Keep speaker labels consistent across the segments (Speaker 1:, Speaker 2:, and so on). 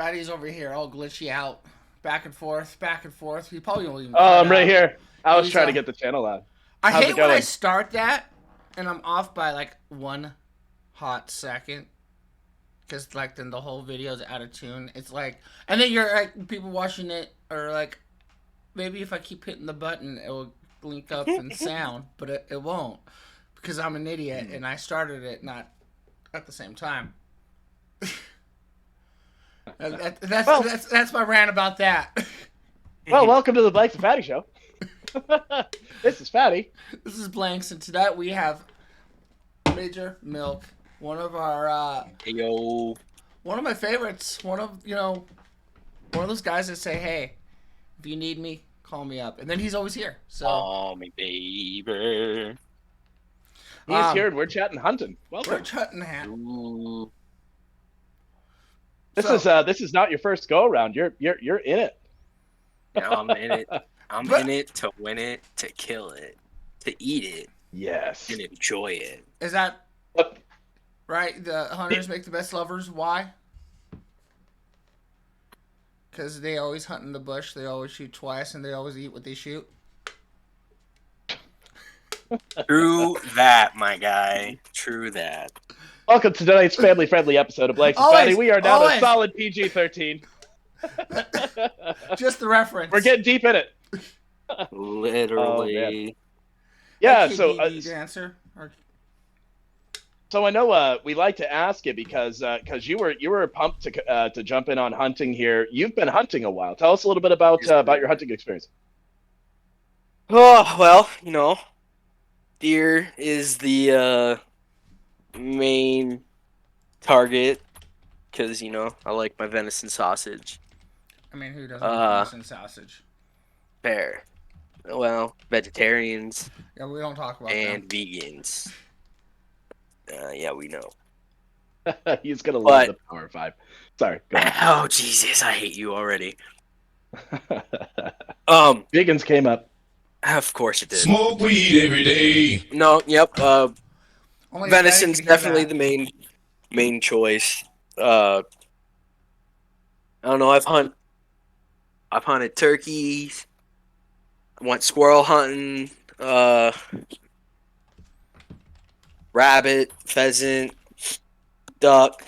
Speaker 1: Fatty's over here, all glitchy out, back and forth, back and forth. He probably won't even
Speaker 2: Oh,
Speaker 1: cut
Speaker 2: I'm right
Speaker 1: out.
Speaker 2: here. I was
Speaker 1: He's
Speaker 2: trying to get the channel on.
Speaker 1: I
Speaker 2: How's it
Speaker 1: hate when I
Speaker 2: going?
Speaker 1: start that and I'm off by like 1 hot second, because like then the whole video's out of tune. It's like, and then you're like people watching it are like, maybe if I keep hitting the button, it will link up and sound, but it won't because I'm an idiot and I started it not at the same time.
Speaker 2: Well,
Speaker 1: That's my rant about that.
Speaker 2: welcome to the Blanks and Fatty Show. This is Fatty.
Speaker 1: This is Blanks, and tonight we have Major Milk, one of our
Speaker 3: Hey, yo.
Speaker 1: one of my favorites. One of those guys that say, "Hey, if you need me, call me up," and then he's always here. So,
Speaker 3: Oh, me baby.
Speaker 2: He's here and we're chatting hunting. Welcome.
Speaker 1: we're cutting hat.
Speaker 3: Ooh.
Speaker 2: This is not your first go around. You're in it.
Speaker 3: Yeah, I'm in it. I'm
Speaker 1: But-
Speaker 3: in it to win it, to kill it, to eat it,
Speaker 2: Yes.
Speaker 3: and enjoy it.
Speaker 1: Is that
Speaker 2: Look,
Speaker 1: right? The hunters make the best lovers. Why? Because they always hunt in the bush. They always shoot twice, and they always eat what they shoot.
Speaker 3: True that, my guy. True that.
Speaker 2: welcome to tonight's family-friendly episode of Blanks and
Speaker 1: Always,
Speaker 2: Fatty. We are now
Speaker 1: always.
Speaker 2: a solid PG-13.
Speaker 1: Just the reference.
Speaker 2: We're getting deep in it.
Speaker 3: Literally.
Speaker 2: Yeah.
Speaker 1: Okay,
Speaker 2: So,
Speaker 1: do you answer? Or...
Speaker 2: so I know we like to ask you because you were pumped to jump in on hunting here. You've been hunting a while. Tell us a little bit about your hunting experience.
Speaker 3: Oh, well, deer is the main target because, I like my venison sausage.
Speaker 1: I mean, who doesn't like venison sausage?
Speaker 3: Fair. Well, vegetarians
Speaker 1: Yeah, we don't talk about
Speaker 3: and vegans. Yeah, we know.
Speaker 2: He's gonna
Speaker 3: But-
Speaker 2: love the Power Five. Sorry. Go
Speaker 3: Oh, Jesus, I hate you already.
Speaker 2: on. Vegans came up.
Speaker 3: Of course it did.
Speaker 4: Smoke weed every day.
Speaker 3: No, yep.
Speaker 1: them. Only
Speaker 3: Venison's
Speaker 1: Fatty can hear
Speaker 3: definitely
Speaker 1: that.
Speaker 3: the main choice. I don't know. I've hunted turkeys. I went squirrel hunting. Rabbit, pheasant, duck,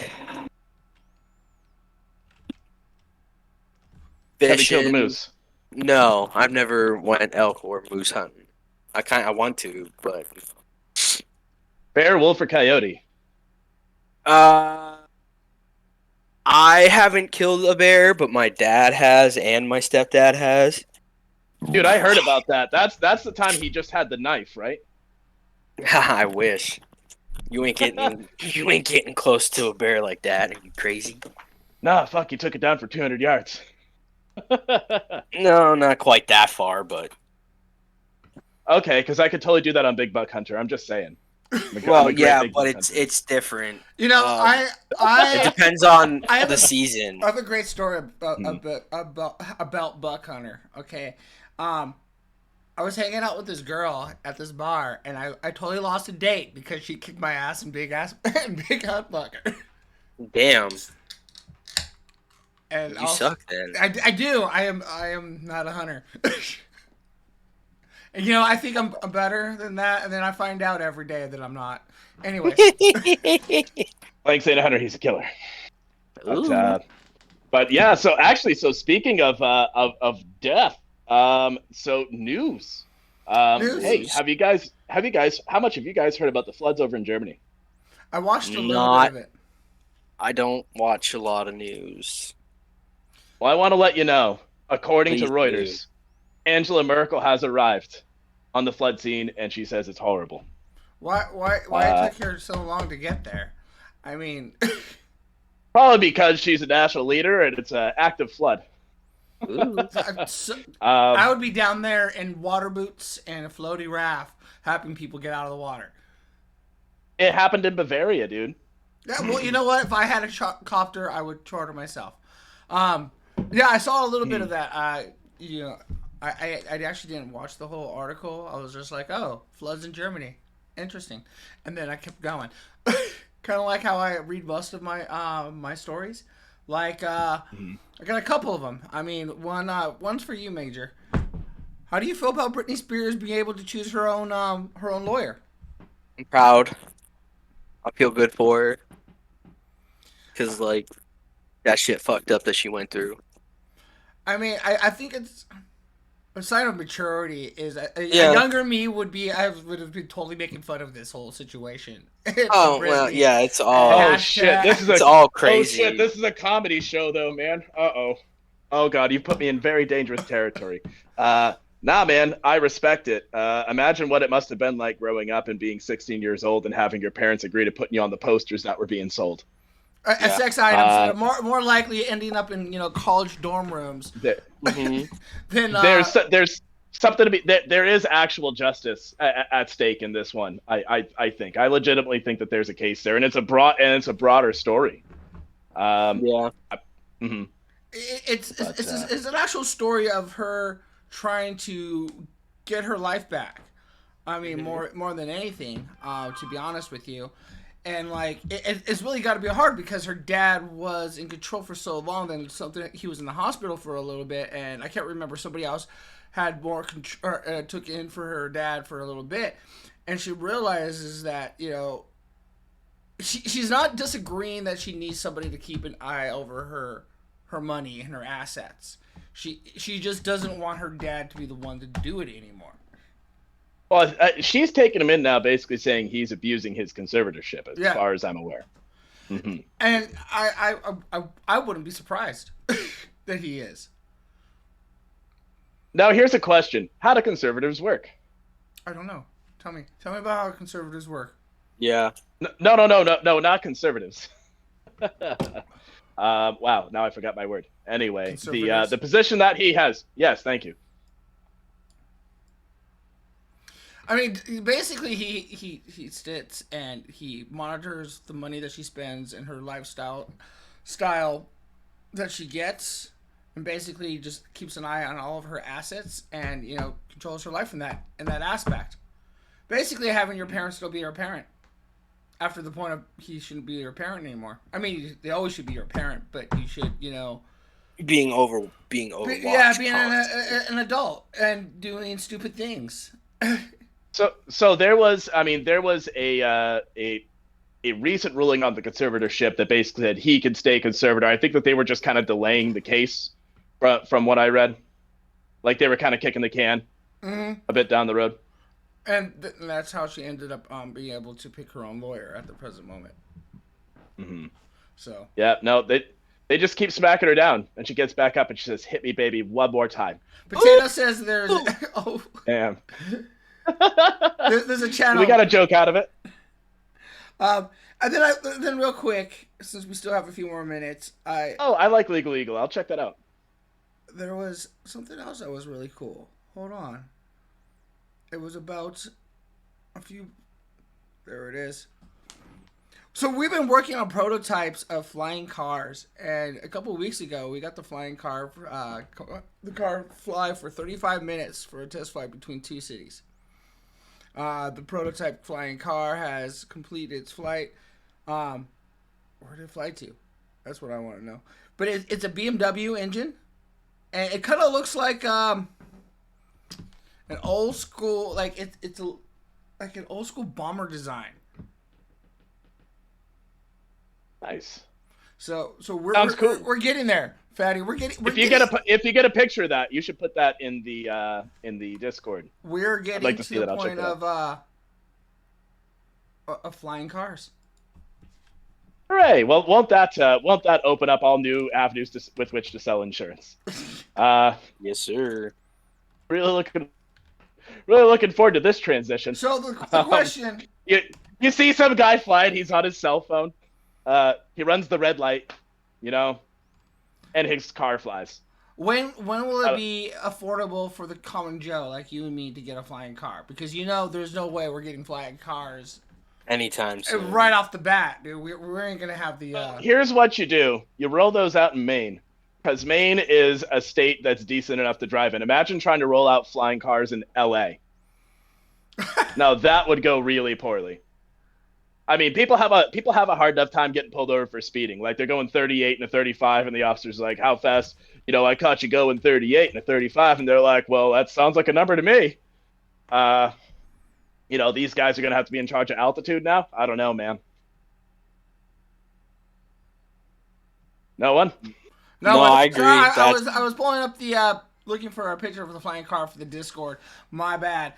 Speaker 2: Have you killed a
Speaker 3: fishing.
Speaker 2: moose?
Speaker 3: No, I've never went elk or moose hunting. I want to, but
Speaker 2: Bear, wolf, or coyote?
Speaker 3: I haven't killed a bear, but my dad has and my stepdad has.
Speaker 2: Dude, I heard about that. That's the time he just had the knife, right?
Speaker 3: I wish. You ain't getting close to a bear like that. Are you crazy?
Speaker 2: Nah, fuck, he took it down for 200 yards.
Speaker 3: No, not quite that far, but
Speaker 2: Okay, because I could totally do that on Big Buck Hunter. I'm just saying.
Speaker 3: well, yeah, but it's different.
Speaker 1: You know,
Speaker 3: It
Speaker 1: I
Speaker 3: depends on
Speaker 1: I have
Speaker 3: the
Speaker 1: a-
Speaker 3: season.
Speaker 1: I have a great story about
Speaker 2: Hmm.
Speaker 1: about buck hunter. Okay, I was hanging out with this girl at this bar, and I totally lost a date because she kicked my ass in big big hunt buck.
Speaker 3: Damn,
Speaker 1: And
Speaker 3: you
Speaker 1: also-
Speaker 3: suck then.
Speaker 1: I do. I am not a hunter. And I think I'm better than that, and then I find out every day that I'm not. Anyways,
Speaker 2: Blanks ain't a hunter, he's a killer.
Speaker 3: Ooh.
Speaker 2: But yeah, so speaking of death, so news.
Speaker 1: News.
Speaker 2: Hey, how much have you guys heard about the floods over in Germany?
Speaker 1: I watched a little
Speaker 3: Not-
Speaker 1: bit of it.
Speaker 3: I don't watch a lot of news.
Speaker 2: Well, I want to let you know, according to
Speaker 3: Please
Speaker 2: Reuters, Angela Merkel has arrived on the flood scene, and she says it's horrible.
Speaker 1: Why it took her so long to get there? I mean,
Speaker 2: Probably because she's a national leader and it's an active flood.
Speaker 3: Ooh.
Speaker 1: I would be down there in water boots and a floaty raft, helping people get out of the water.
Speaker 2: It happened in Bavaria, dude.
Speaker 1: Yeah, well, you know what? If I had a copter, I would charter myself. Yeah, I saw a little bit of that. I actually didn't watch the whole article. I was just like, oh, floods in Germany, interesting, and then I kept going. Kind of like how I read most of my my stories, Like, I got a couple of them. I mean, one's for you, Major. How do you feel about Britney Spears being able to choose her own lawyer?
Speaker 3: I'm proud. I feel good for her because like that shit fucked up that she went through.
Speaker 1: I mean, I think it's a sign of maturity. Is a
Speaker 3: Yeah.
Speaker 1: younger me would have been totally making fun of this whole situation.
Speaker 3: Oh well,
Speaker 1: Britney.
Speaker 3: yeah. It's
Speaker 2: Oh
Speaker 3: all
Speaker 2: shit!
Speaker 3: it's all
Speaker 2: Oh
Speaker 3: crazy.
Speaker 2: shit! This is a comedy show, though, man. Uh-oh. Oh god, you put me in very dangerous territory. Nah, man, I respect it. Imagine what it must have been like growing up and being 16 years old and having your parents agree to putting you on the posters that were being sold.
Speaker 1: As sex items that are more likely ending up in college dorm rooms
Speaker 2: There,
Speaker 3: Mhm.
Speaker 1: than
Speaker 2: there's something to be. There is actual justice at stake in this one. I think. I legitimately think that there's a case there, and it's a broader story.
Speaker 3: Yeah.
Speaker 2: Mhm.
Speaker 1: It's an actual story of her trying to get her life back. I mean, more than anything, to be honest with you, and like it's really got to be hard because her dad was in control for so long. Then something he was in the hospital for a little bit, and I can't remember somebody else had more took in for her dad for a little bit, and she realizes that she's not disagreeing that she needs somebody to keep an eye over her money and her assets. She just doesn't want her dad to be the one to do it anymore.
Speaker 2: Well, she's taking him in now, basically saying he's abusing his conservatorship, as far as I'm aware. Mm-hmm.
Speaker 1: And I wouldn't be surprised that he is.
Speaker 2: Now, here's a question: how do conservatives work?
Speaker 1: I don't know. Tell me about how conservatives work.
Speaker 3: Yeah.
Speaker 2: No, not conservatives. Wow, now I forgot my word. Anyway, the position that he has. Yes, thank you.
Speaker 1: I mean, basically, he sits and he monitors the money that she spends and her lifestyle that she gets, and basically just keeps an eye on all of her assets and controls her life in that aspect. Basically, having your parents still be your parent after the point of he shouldn't be your parent anymore. I mean, they always should be your parent, but you should
Speaker 3: being overwatched.
Speaker 1: being an adult and doing stupid things.
Speaker 2: So there was a recent ruling on the conservatorship that basically said he could stay conservator. I think that they were just kind of delaying the case, from what I read, like they were kind of kicking the can a bit down the road.
Speaker 1: And that's how she ended up being able to pick her own lawyer at the present moment.
Speaker 2: Mm-hmm.
Speaker 1: So
Speaker 2: yeah, no, they just keep smacking her down, and she gets back up and she says, "Hit me, baby, one more time."
Speaker 1: Potato says there's
Speaker 2: Damn.
Speaker 1: There's a channel.
Speaker 2: We got a joke out of it.
Speaker 1: And then real quick, since we still have a few more minutes, I
Speaker 2: like Legal Eagle. I'll check that out.
Speaker 1: There was something else that was really cool. Hold on. It was about a few. There it is. So we've been working on prototypes of flying cars, and a couple of weeks ago we got the flying car. The car fly for 35 minutes for a test flight between two cities. The prototype flying car has completed its flight. Where did it fly to? That's what I want to know. But it's a BMW engine, and it kind of looks like an old school, like it's like an old school bomber design.
Speaker 2: Nice.
Speaker 1: So
Speaker 2: Sounds cool.
Speaker 1: We're getting there, Fattie.
Speaker 2: If you get a picture of that, you should put that in the Discord.
Speaker 1: We're getting
Speaker 2: like
Speaker 1: to the point of flying cars.
Speaker 2: Hooray! Well, won't that open up all new avenues with which to sell insurance?
Speaker 3: Yes, sir.
Speaker 2: Really looking forward to this transition.
Speaker 1: So the question:
Speaker 2: you see some guy flying? He's on his cell phone. He runs the red light, and his car flies.
Speaker 1: When will it be affordable for the common Joe like you and me to get a flying car? Because there's no way we're getting flying cars
Speaker 3: anytime soon.
Speaker 1: Right off the bat, dude. We ain't gonna have the.
Speaker 2: Here's what you do: you roll those out in Maine, because Maine is a state that's decent enough to drive in. Imagine trying to roll out flying cars in L.A. Now that would go really poorly. I mean, people have a hard enough time getting pulled over for speeding. Like they're going 38 and a 35, and the officer's like, "How fast? I caught you going 38 and a 35," and they're like, "Well, that sounds like a number to me." Uh, these guys are gonna have to be in charge of altitude now. I don't know, man. No one.
Speaker 3: No, I agree.
Speaker 1: I was pulling up the looking for a picture of the flying car for the Discord. My bad.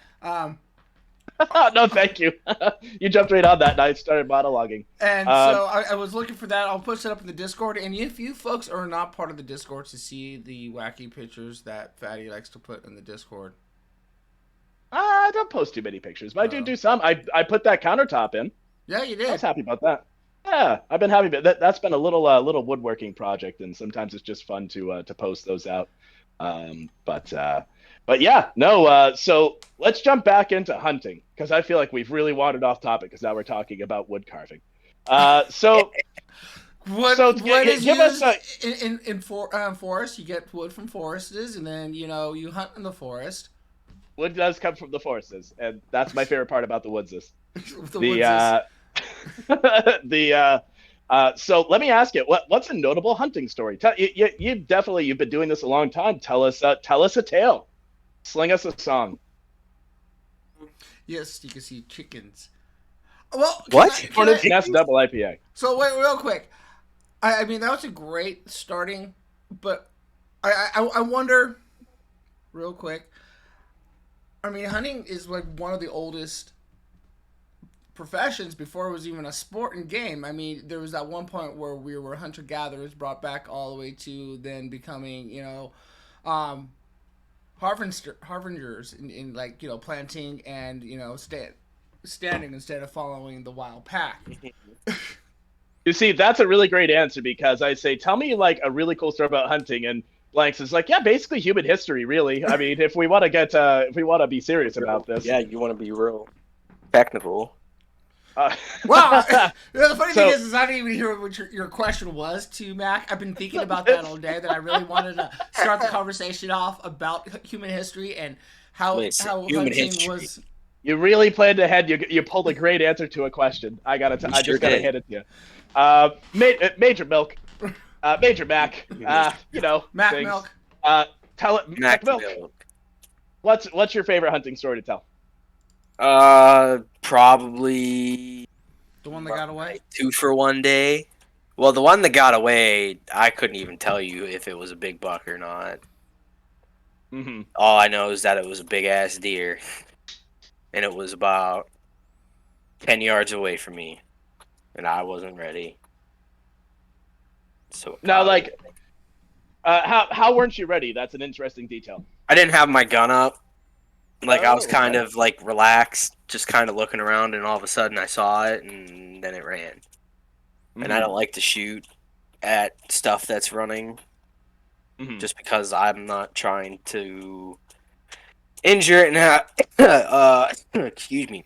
Speaker 2: No, thank you. You jumped right on that, and I started monologuing.
Speaker 1: And so I was looking for that. I'll post it up in the Discord. And if you folks are not part of the Discord to see the wacky pictures that Fatty likes to put in the Discord.
Speaker 2: I don't post too many pictures, but I do some. I put that countertop in.
Speaker 1: Yeah, you
Speaker 2: I
Speaker 1: did.
Speaker 2: was happy about that. Yeah, I've been happy, but that's been a little woodworking project, and sometimes it's just fun to post those out. But yeah, no. So let's jump back into hunting because I feel like we've really wandered off topic because now we're talking about wood carving. So
Speaker 1: What is
Speaker 2: give
Speaker 1: used
Speaker 2: us
Speaker 1: in forest? You get wood from forests, and then you hunt in the forest.
Speaker 2: wood does come from the forests, and that's my favorite part about the woodses.
Speaker 1: The
Speaker 2: So let me ask you, what's a notable hunting story? You've been doing this a long time. Tell us a tale. Sling us a song.
Speaker 1: Yes, you can see chickens. Well,
Speaker 3: What?
Speaker 2: Hornet's Nest Double IPA.
Speaker 1: So wait, real quick. I mean that was a great starting, but I wonder, real quick. I mean, hunting is like one of the oldest professions before it was even a sport and game. I mean, there was that one point where we were hunter gatherers, brought back all the way to then becoming, harbingers in like planting and standing instead of following the wild pack.
Speaker 2: You see, that's a really great answer because I say, tell me like a really cool story about hunting, and Blanks is like, yeah, basically human history, really. I mean, if we want to be serious about this,
Speaker 3: Yeah, you want to be real technical.
Speaker 1: Well, the funny thing is I didn't even hear what your question was to Mac. I've been thinking about that all day. That I really wanted to start the conversation off about human history and how
Speaker 3: human
Speaker 1: hunting
Speaker 3: history.
Speaker 1: was.
Speaker 2: You really planned ahead. You pulled a great answer to a question. I just gotta hand it to you. Major Milk, Major Mac.
Speaker 1: Mac
Speaker 2: things.
Speaker 1: Milk.
Speaker 2: Tell it, Mac Milk. What's your favorite hunting story to tell?
Speaker 3: Probably
Speaker 1: The one that got away.
Speaker 3: 2 for 1 day. Well, the one that got away, I couldn't even tell you if it was a big buck or not.
Speaker 2: Mm-hmm.
Speaker 3: All I know is that it was a big ass deer, and it was about 10 yards away from me, and I wasn't ready. So
Speaker 2: Now, how weren't you ready? That's an interesting detail.
Speaker 3: I didn't have my gun up. Like I was
Speaker 2: Oh,
Speaker 3: kind
Speaker 2: okay.
Speaker 3: of like relaxed, just kind of looking around, and all of a sudden I saw it, and then it ran. And I don't like to shoot at stuff that's running, just because I'm not trying to injure it and excuse me.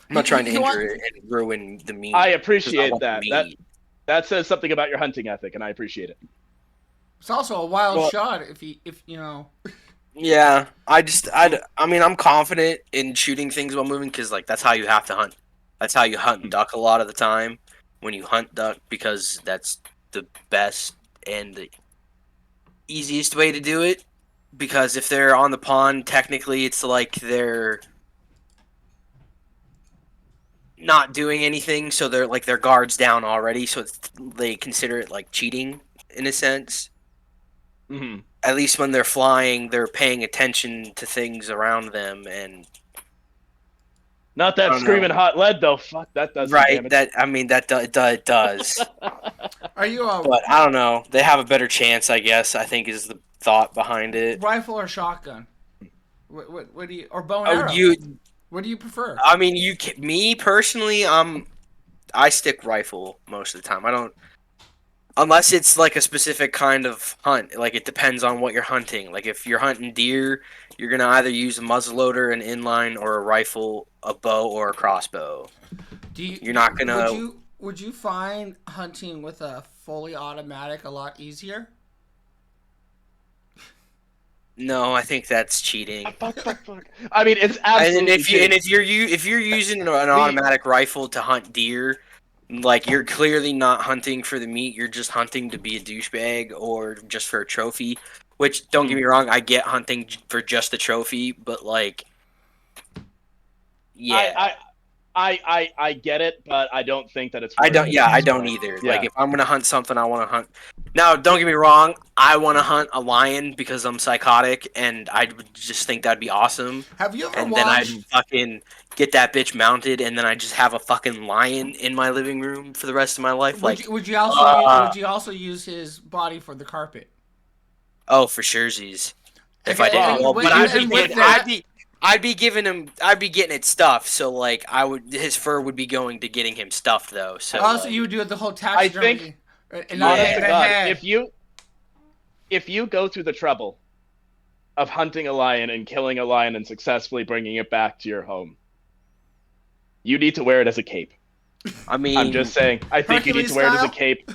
Speaker 3: I'm not trying to injure it and ruin the meat.
Speaker 2: I appreciate
Speaker 3: want
Speaker 2: that.
Speaker 3: the meat.
Speaker 2: That says something about your hunting ethic, and I appreciate it.
Speaker 1: It's also a wild shot if you know.
Speaker 3: Yeah, I mean, I'm confident in shooting things while moving because, like, that's how you have to hunt. That's how you hunt duck a lot of the time. When you hunt duck, because that's the best and the easiest way to do it. Because if they're on the pond, technically, it's like they're not doing anything, so they're like their guard's down already, so they consider it like cheating in a sense.
Speaker 2: Mm-hmm.
Speaker 3: At least when they're flying, they're paying attention to things around them, and
Speaker 2: Not that screaming hot lead though. Fuck, that does
Speaker 3: right.
Speaker 2: damage.
Speaker 3: It does.
Speaker 1: Are you a
Speaker 3: But I don't know. They have a better chance, I guess. I think is the thought behind it.
Speaker 1: rifle or shotgun? What do you or bow and arrow? What do you prefer?
Speaker 3: I mean, me personally, I stick rifle most of the time. I don't. Unless it's like a specific kind of hunt. Like it depends on what you're hunting. Like if you're hunting deer, you're gonna either use a muzzleloader, an inline, or a rifle, a bow, or a crossbow. You're not gonna.
Speaker 1: Would you find hunting with a fully automatic a lot easier?
Speaker 3: No, I think that's cheating.
Speaker 2: Fuck. I mean, it's
Speaker 3: And
Speaker 2: absolutely
Speaker 3: if
Speaker 2: cheating.
Speaker 3: if you're using an automatic rifle to hunt deer, like you're clearly not hunting for the meat. You're just hunting to be a douchebag or just for a trophy. Which don't get me wrong, I get hunting for just the trophy, but like, yeah.
Speaker 2: I get it, but I don't think that it's.
Speaker 3: I
Speaker 2: Worth
Speaker 3: don't.
Speaker 2: it
Speaker 3: Yeah,
Speaker 2: at
Speaker 3: I
Speaker 2: this
Speaker 3: don't
Speaker 2: point.
Speaker 3: either.
Speaker 2: Yeah.
Speaker 3: Like, if I'm gonna hunt something, I want to hunt. Now, don't get me wrong. I want to hunt a lion because I'm psychotic, and I would just think that'd be awesome.
Speaker 1: Have you ever
Speaker 3: And then I'd
Speaker 1: watched?
Speaker 3: fucking get that bitch mounted, and then I just have a fucking lion in my living room for the rest of my life.
Speaker 1: Would
Speaker 3: Like,
Speaker 1: you would you also
Speaker 3: uh,
Speaker 1: would you also use his body for the carpet?
Speaker 3: oh, for surezies. If I
Speaker 1: Okay,
Speaker 3: did,
Speaker 2: Well,
Speaker 3: well, but
Speaker 2: using his-
Speaker 3: I'd be giving him, I'd be getting it stuffed. So like, his fur would be going to getting him stuffed though. So
Speaker 1: Also,
Speaker 3: like,
Speaker 1: you would do the whole
Speaker 2: I
Speaker 1: taxidermy.
Speaker 2: think,
Speaker 1: And
Speaker 2: honest to
Speaker 1: the
Speaker 2: God,
Speaker 1: head.
Speaker 2: if you go through the trouble of hunting a lion and killing a lion and successfully bringing it back to your home, you need to wear it as a cape.
Speaker 3: I mean,
Speaker 2: I'm just saying. I think you need to
Speaker 1: Hercules
Speaker 2: wear it as a
Speaker 1: style?
Speaker 2: cape.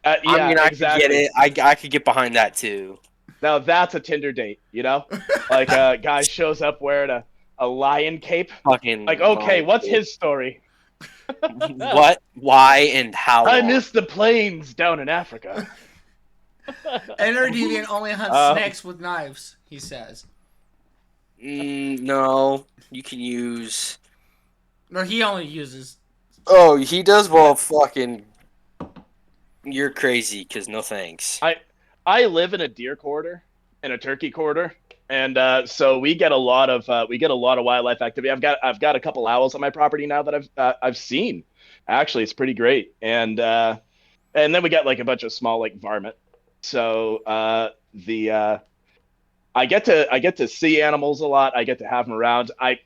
Speaker 3: I
Speaker 2: Yeah,
Speaker 3: mean, I
Speaker 2: exactly.
Speaker 3: could get it. I could get behind that too.
Speaker 2: Now that's a Tinder date, you know? Like a guy shows up wearing a lion cape.
Speaker 3: Fucking
Speaker 2: Like, okay,
Speaker 3: lion,
Speaker 2: what's
Speaker 3: dude.
Speaker 2: his story?
Speaker 3: What, why, and how
Speaker 2: I
Speaker 3: long?
Speaker 2: miss the plains down in Africa.
Speaker 1: Enter Deviant only hunts
Speaker 2: Um,
Speaker 1: snakes with knives. He says.
Speaker 3: No, you can use.
Speaker 1: Or he only uses.
Speaker 3: Oh, he does. Well, fucking. You're crazy. Cause no thanks.
Speaker 2: I live in a deer corridor and a turkey corridor, and so we get a lot of wildlife activity. I've got a couple owls on my property now that I've seen. Actually, it's pretty great, and then we got like a bunch of small like varmint. So I get to see animals a lot. I get to have them around. I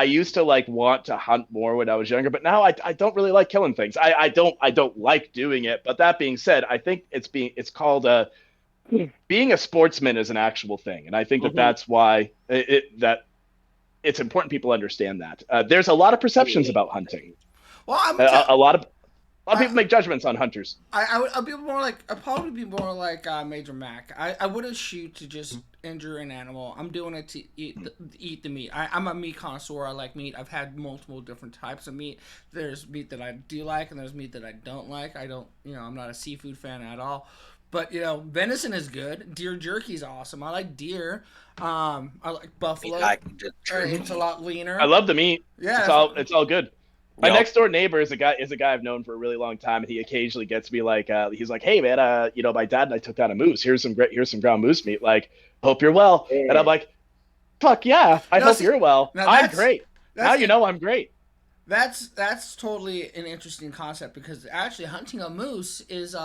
Speaker 2: used to like want to hunt more when I was younger, but now I don't really like killing things. I don't like doing it. But that being said, I think it's called being a sportsman is an actual thing, and I think that that's why that it's important people understand that. There's a lot of perceptions about hunting.
Speaker 1: Well,
Speaker 2: A lot of people make judgments on hunters.
Speaker 1: I'd be more like I'd probably be more like Major Mac. I wouldn't shoot to just injure an animal. I'm doing it to eat the meat. I'm a meat connoisseur. I like meat. I've had multiple different types of meat. There's meat that I do like, and there's meat that I don't like. I'm not a seafood fan at all. But venison is good. Deer jerky's awesome. I like deer. I like buffalo. It's a lot leaner.
Speaker 2: I love the meat.
Speaker 1: Yeah,
Speaker 2: it's all good. My next door neighbor is a guy I've known for a really long time, and he occasionally gets me like he's like, hey man, my dad and I took down a moose. Here's some ground moose meat. Like, hope you're well. Yeah. And I'm like, fuck yeah, I hope you're well. I'm great. Now you know I'm great.
Speaker 1: That's totally an interesting concept because actually hunting a moose is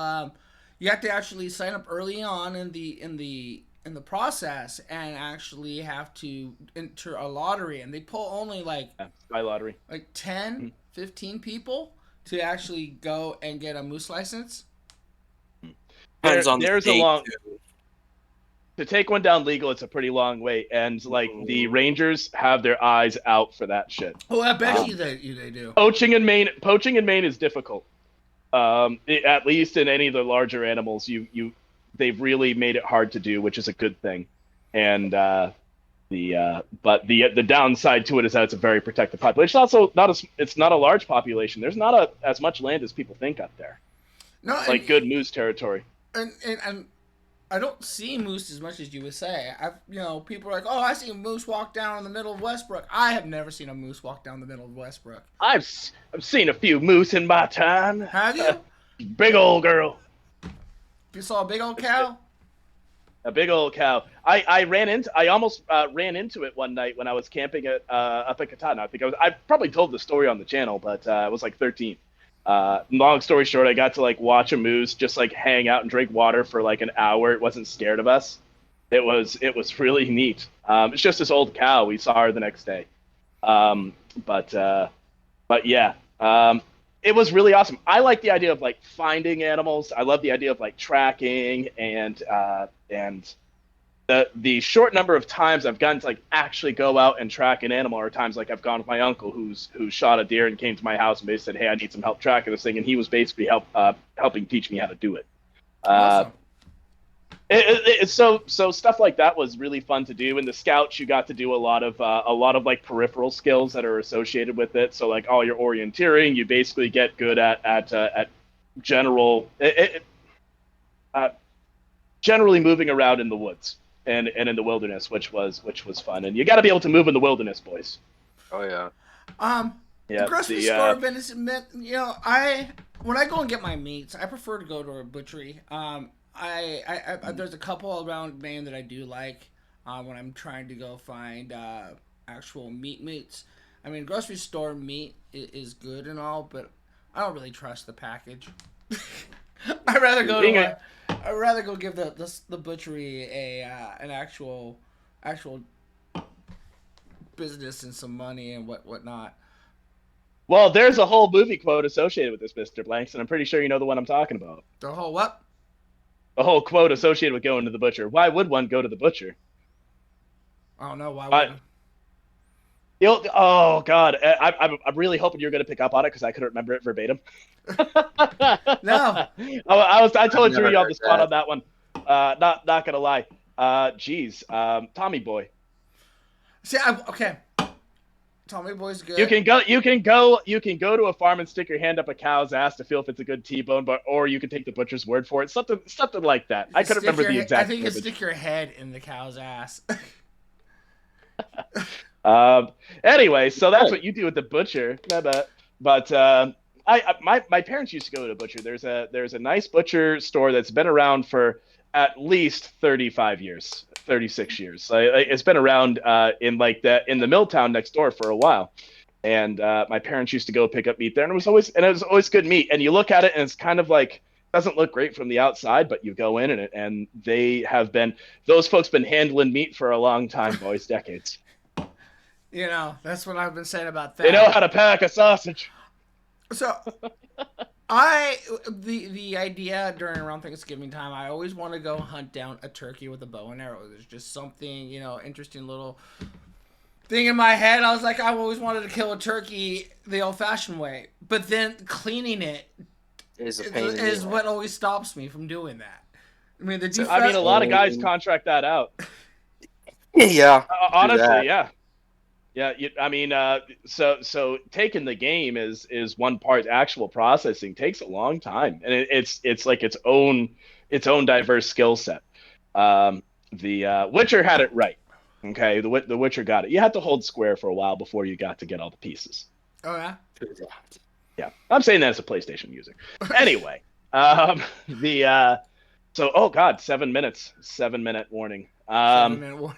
Speaker 1: you have to actually sign up early on in the process and actually have to enter a lottery, and they pull only like
Speaker 2: by lottery
Speaker 1: like 10 15 people to actually go and get a moose license.
Speaker 2: There's a long to take one down legal. It's a pretty long wait, and like the rangers have their eyes out for that shit.
Speaker 1: Oh, I bet you they do.
Speaker 2: Poaching in Maine is difficult. At least in any of the larger animals, they've really made it hard to do, which is a good thing. And but the downside to it is that it's a very protected population. It's also it's not a large population. There's not as much land as people think up there.
Speaker 1: No,
Speaker 2: like good moose territory.
Speaker 1: And I don't see moose as much as you would say. People are like, oh, I see a moose walk down in the middle of Westbrook. I have never seen a moose walk down the middle of Westbrook.
Speaker 2: I've seen a few moose in my time.
Speaker 1: Have you?
Speaker 2: Big old girl.
Speaker 1: You saw a big old cow?
Speaker 2: A big old cow. I almost ran into it one night when I was camping up at Katana. I probably told the story on the channel, but I was like 13. Long story short, I got to like watch a moose just like hang out and drink water for like an hour. It wasn't scared of us. It was really neat. It's just this old cow. We saw her the next day. But yeah, it was really awesome. I like the idea of like finding animals. I love the idea of like tracking and the short number of times I've gotten to like actually go out and track an animal are times like I've gone with my uncle who shot a deer and came to my house and basically said, hey, I need some help tracking this thing, and he was basically helping teach me how to do it.
Speaker 1: Awesome.
Speaker 2: So stuff like that was really fun to do. In the scouts, you got to do a lot of like peripheral skills that are associated with it. So like all your orienteering, you basically get good at general uh, generally moving around in the woods and in the wilderness, which was fun. And you got to be able to move in the wilderness, boys.
Speaker 3: Oh yeah.
Speaker 1: The
Speaker 2: Yeah.
Speaker 1: grocery
Speaker 2: The
Speaker 1: store benefit, I when I go and get my meats, I prefer to go to a butchery. There's a couple around Maine that I do like when I'm trying to go find actual meats. I mean, grocery store meat is good and all, but I don't really trust the package. I'd rather go
Speaker 2: Being
Speaker 1: to
Speaker 2: a-
Speaker 1: I'd rather go give the butchery an actual business and some money and whatnot.
Speaker 2: well, there's a whole movie quote associated with this, Mr. Blanks, and I'm pretty sure you know the one I'm talking about.
Speaker 1: The whole what?
Speaker 2: A whole quote associated with going to the butcher. Why would one go to the butcher?
Speaker 1: I don't know why.
Speaker 2: I,
Speaker 1: Would
Speaker 2: oh God, I'm really hoping you're going to pick up on it because I couldn't remember it verbatim.
Speaker 1: No.
Speaker 2: I
Speaker 3: I've
Speaker 2: told
Speaker 3: never
Speaker 2: you on
Speaker 3: heard
Speaker 2: the spot
Speaker 3: that.
Speaker 2: on that one. Not gonna lie. Tommy Boy.
Speaker 1: See, okay. Tommy Boy's good.
Speaker 2: You can go to a farm and stick your hand up a cow's ass to feel if it's a good T-bone, or you can take the butcher's word for it. Something like that. I couldn't remember the exact.
Speaker 1: I think you
Speaker 2: verbiage.
Speaker 1: stick your head in the cow's ass.
Speaker 2: Anyway, so that's what you do with the butcher. But my parents used to go to a butcher. There's a nice butcher store that's been around for at least 35 years, 36 years. It's been around in the mill town next door for a while. And my parents used to go pick up meat there, and it was always good meat. And you look at it, and it's kind of like doesn't look great from the outside, but you go in and those folks been handling meat for a long time, boys, decades.
Speaker 1: That's what I've been saying about that.
Speaker 2: They know how to pack a sausage.
Speaker 1: So, the idea during around Thanksgiving time, I always want to go hunt down a turkey with a bow and arrow. There's just something, interesting little thing in my head. I was like, I always wanted to kill a turkey the old-fashioned way, but then cleaning it
Speaker 3: Is a pain in the
Speaker 1: is
Speaker 3: ass.
Speaker 1: what always stops me from doing that. I mean,
Speaker 2: A lot of guys contract that out.
Speaker 3: Yeah.
Speaker 2: Honestly, yeah. Yeah, so taking the game is one part. Actual processing takes a long time, and it's like its own diverse skill set. The Witcher had it right. Okay, the Witcher got it. You had to hold square for a while before you got to get all the pieces.
Speaker 1: Oh yeah.
Speaker 2: Yeah, I'm saying that as a PlayStation user. Anyway, oh God, 7 minutes, 7-minute warning.
Speaker 1: 7-minute warning.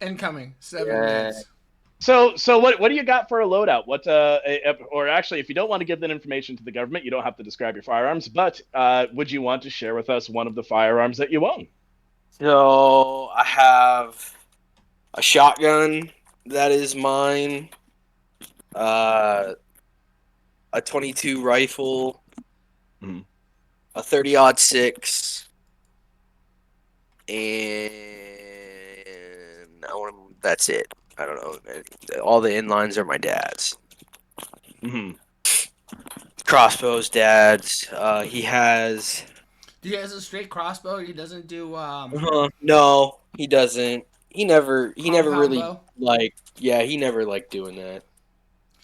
Speaker 1: Incoming. 7 minutes.
Speaker 2: So what do you got for a loadout? Or actually, if you don't want to give that information to the government, you don't have to describe your firearms. But would you want to share with us one of the firearms that you own?
Speaker 3: So I have a shotgun that is mine. A 22 rifle.
Speaker 2: Mhm.
Speaker 3: A 30-06. And that's it. I don't know. All the inlines are my dad's.
Speaker 2: Mm-hmm.
Speaker 3: Crossbow's dad's. He has.
Speaker 1: He has a straight crossbow. He doesn't do
Speaker 3: No, he doesn't. He never
Speaker 1: compound
Speaker 3: really
Speaker 1: bow?
Speaker 3: he never liked doing that.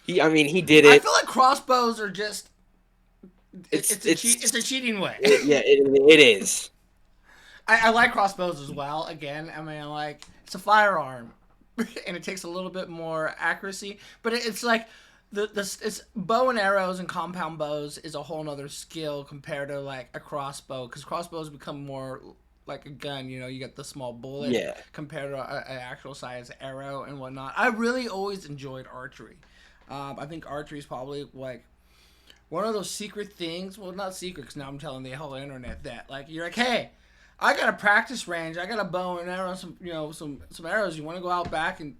Speaker 3: He did
Speaker 1: I
Speaker 3: it.
Speaker 1: feel like crossbows are just it's a cheating way.
Speaker 3: It is.
Speaker 1: I like crossbows as well. Again, I mean, it's a firearm, and it takes a little bit more accuracy. But it's like it's bow and arrows and compound bows is a whole nother skill compared to like a crossbow, because crossbows become more like a gun. You get the small bullet compared to an actual size arrow and whatnot. I really always enjoyed archery. I think archery is probably like one of those secret things. Well, not secret, because now I'm telling the whole internet that you're like, hey, I got a practice range. I got a bow and arrow, some arrows. You want to go out back and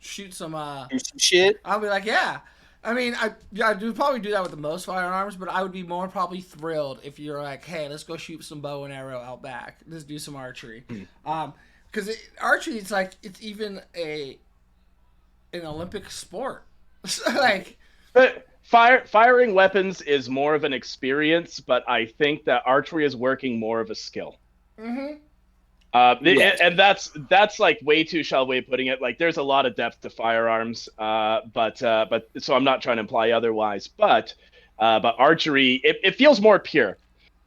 Speaker 1: shoot some
Speaker 3: shit?
Speaker 1: I'll be like, yeah. I mean, I do probably do that with the most firearms, but I would be more probably thrilled if you're like, hey, let's go shoot some bow and arrow out back. Let's do some archery. Because archery, it's even an Olympic sport.
Speaker 2: But firing weapons is more of an experience, but I think that archery is working more of a skill.
Speaker 1: Mm-hmm.
Speaker 3: Yes.
Speaker 2: And that's like way too shallow way of putting it. Like there's a lot of depth to firearms, but so I'm not trying to imply otherwise. But archery, it feels more pure.